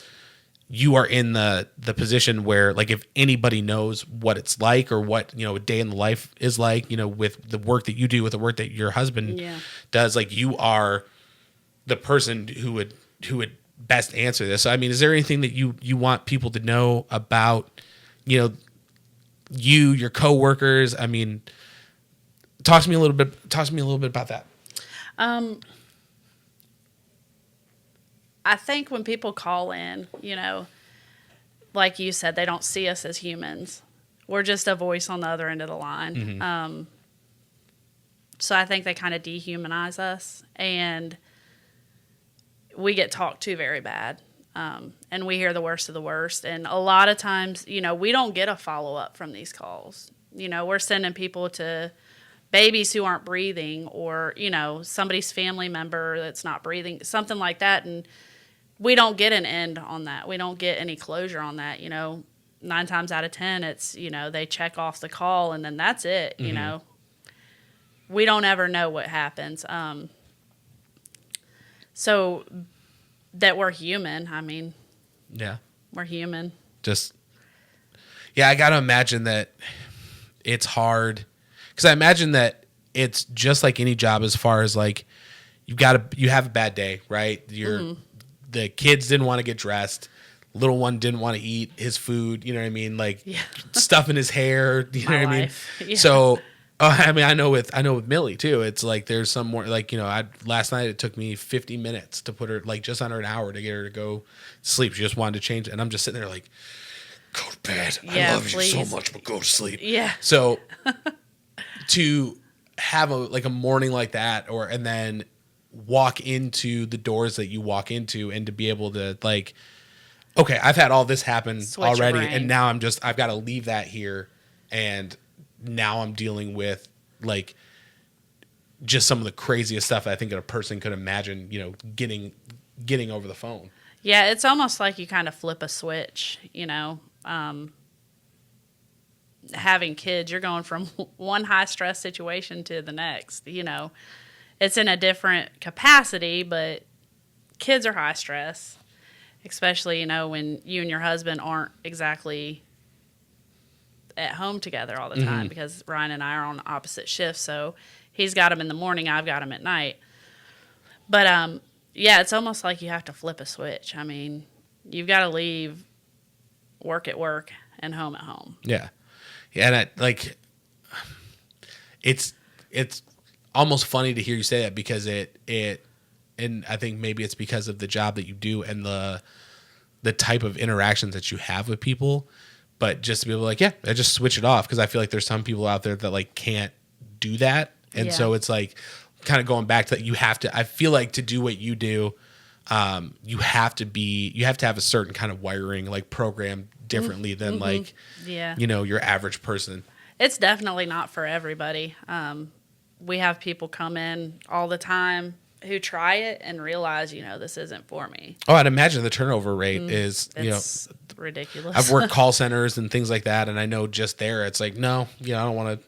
you are in the position where, like, if anybody knows what it's like or what, a day in the life is like, with the work that you do, with the work that your husband does, like, you are the person who would best answer this. So, I mean, is there anything that you want people to know about, your coworkers? I mean, talk to me a little bit about that. I think when people call in, like you said, they don't see us as humans. We're just a voice on the other end of the line. Mm-hmm. So I think they kind of dehumanize us, and we get talked to very bad. And we hear the worst of the worst. And a lot of times, we don't get a follow-up from these calls. We're sending people to babies who aren't breathing, or, somebody's family member that's not breathing, something like that. And we don't get an end on that. We don't get any closure on that. 9 times out of 10, it's, they check off the call and then that's it. Mm-hmm. We don't ever know what happens. So that we're human. I mean, yeah, we're human. I got to imagine that it's hard, because I imagine that it's just like any job, as far as like, you have a bad day, right? The kids didn't want to get dressed. Little one didn't want to eat his food. You know what I mean? Like stuff in his hair. You know what I mean? Yeah. So, I mean, I know with Millie too. It's like there's some more, like, last night it took me 50 minutes to put her, like, just under an hour to get her to go sleep. She just wanted to change, and I'm just sitting there like, go to bed. I love you so much, but go to sleep. Yeah. So to have a morning like that, and then walk into the doors that you walk into, and to be able to, like, okay, I've had all this happen already, and now I've got to leave that here, and now I'm dealing with, like, just some of the craziest stuff I think that a person could imagine, getting over the phone. Yeah, it's almost like you kind of flip a switch, having kids, you're going from one high stress situation to the next, It's in a different capacity, but kids are high stress, especially, when you and your husband aren't exactly at home together all the time, because Ryan and I are on opposite shifts. So he's got them in the morning, I've got them at night. But, it's almost like you have to flip a switch. I mean, you've got to leave work at work and home at home. Yeah. Yeah. And it's almost funny to hear you say that, because and I think maybe it's because of the job that you do and the type of interactions that you have with people, but just to be able to, like, I just switch it off, because I feel like there's some people out there that, like, can't do that. And so it's like, kind of going back to, I feel like to do what you do, you have to have a certain kind of wiring, like, programmed differently than like, your average person. It's definitely not for everybody. We have people come in all the time who try it and realize, this isn't for me. Oh, I'd imagine the turnover rate is, it's ridiculous. I've worked call centers and things like that, and I know just there, it's like, no, I don't want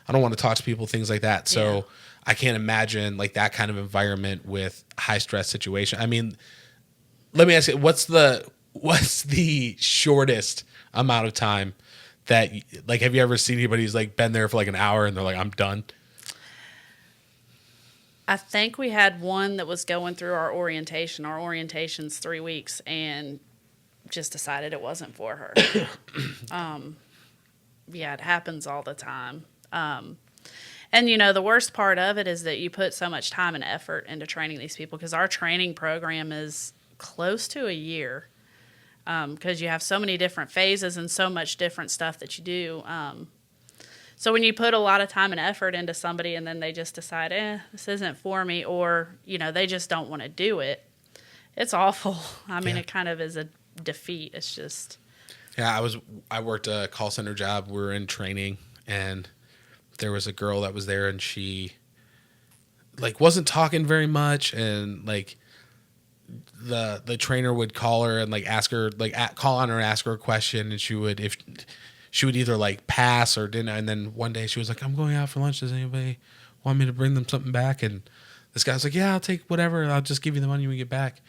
to talk to people, things like that. So I can't imagine, like, that kind of environment with high stress situation. I mean, let me ask you, what's the shortest amount of time that, like, have you ever seen anybody who's, like, been there for like an hour and they're like, I'm done? I think we had one that was going through our orientation. Our orientation's 3 weeks, and just decided it wasn't for her. It happens all the time. And, the worst part of it is that you put so much time and effort into training these people, because our training program is close to a year, because you have so many different phases and so much different stuff that you do. So when you put a lot of time and effort into somebody and then they just decide, this isn't for me, or, they just don't want to do it, it's awful. I mean, it kind of is a defeat. It's just... Yeah, I worked a call center job. We were in training, and there was a girl that was there, and she, like, wasn't talking very much, and, like, the trainer would call her and, like, ask her, like, call on her and ask her a question, and she would either, like, pass or didn't. And then one day she was like, I'm going out for lunch. Does anybody want me to bring them something back? And this guy was like, yeah, I'll take whatever. I'll just give you the money when we get back.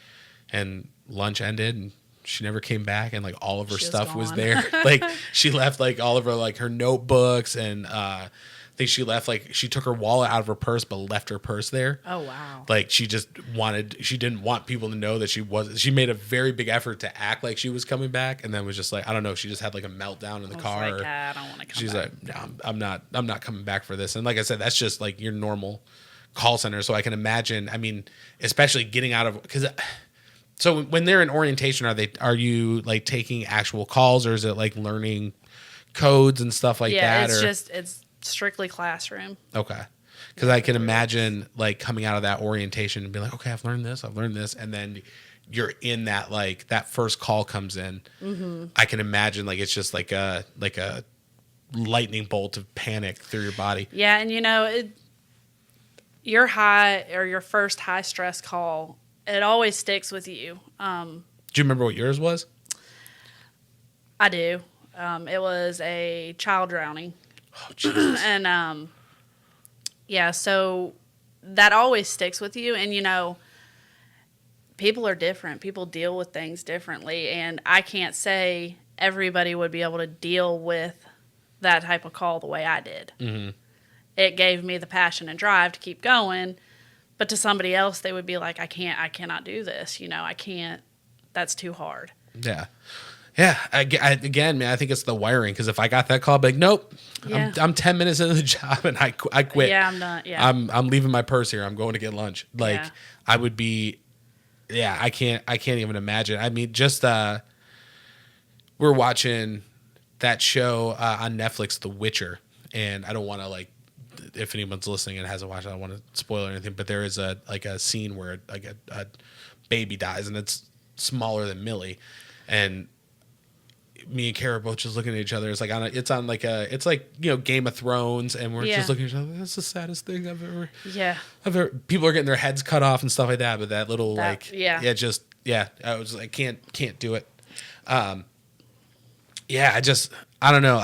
And lunch ended, and she never came back, and like all of her She was stuff was gone. there. Like she left like all of her like her notebooks, and I think she left like she took her wallet out of her purse but left her purse there. Oh, wow. Like she didn't want people to know that she made a very big effort to act like she was coming back, and then was just like, I don't know, she just had like a meltdown in the car. Like, I don't want to come She's back. like, no, I'm not coming back for this. And like I said, that's just like your normal call center. So I can imagine, I mean, especially getting out of, because so when they're in orientation, are you like taking actual calls, or is it like learning codes and stuff like that? It's strictly classroom. Okay. Because I can imagine like coming out of that orientation and be like, okay, I've learned this, and then you're in that, like that first call comes in. Mm-hmm. I can imagine like it's just like a lightning bolt of panic through your body. Yeah, and your high or your first high stress call, it always sticks with you. Do you remember what yours was? I do. It was a child drowning. Oh, Jesus. And yeah, so that always sticks with you. And people are different. People deal with things differently, and I can't say everybody would be able to deal with that type of call the way I did. Mm-hmm. It gave me the passion and drive to keep going, but to somebody else, they would be like, I cannot do this. I can't. That's too hard. Yeah. Yeah, again, man, I think it's the wiring. Because if I got that call, I'd be like, nope, Yeah. I'm 10 minutes into the job and I quit. Yeah, I'm done. Yeah, I'm leaving my purse here. I'm going to get lunch. Like Yeah. I would be. Yeah, I can't even imagine. I mean, just we're watching that show on Netflix, The Witcher, and I don't want to like, if anyone's listening and hasn't watched it, I don't want to spoil anything. But there is a scene where like a baby dies, and it's smaller than Millie, and me and Kara both just looking at each other. It's like it's like Game of Thrones, and we're just looking at each other. That's the saddest thing I've ever. Yeah. People are getting their heads cut off and stuff like that. But that little I was like, can't do it. I don't know.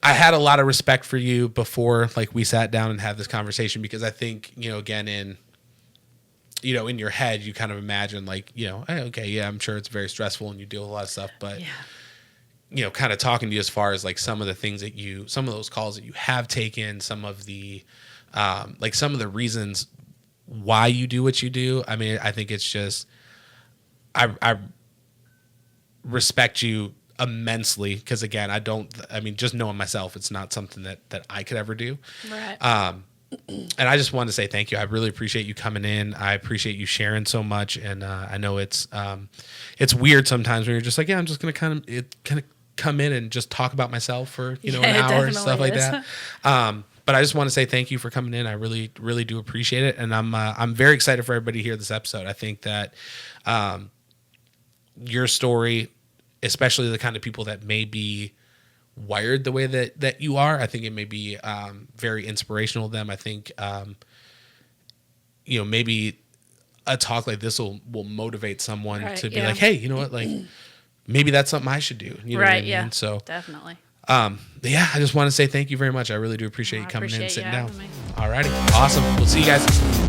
I had a lot of respect for you before like we sat down and had this conversation, because I think again in your head, you kind of imagine like, hey, okay, yeah, I'm sure it's very stressful and you deal with a lot of stuff, but, kind of talking to you as far as like some of the things some of those calls that you have taken, some of the reasons why you do what you do. I mean, I think it's just, I respect you immensely, because again, just knowing myself, it's not something that I could ever do. Right. And I just wanted to say thank you. I really appreciate you coming in. I appreciate you sharing so much. And I know it's weird sometimes when you're just like, yeah, I'm just going to kind of come in and just talk about myself for, an hour and stuff like that. But I just want to say thank you for coming in. I really, really do appreciate it. And I'm very excited for everybody to hear this episode. I think that your story, especially the kind of people that may be wired the way that you are, I think it may be very inspirational to them. I think maybe a talk like this will motivate someone to be like, hey, you know what, like maybe that's something I should do. You know what I mean? So definitely. I just want to say thank you very much. I really do appreciate you coming in and sitting down. Me. Alrighty, awesome. We'll see you guys.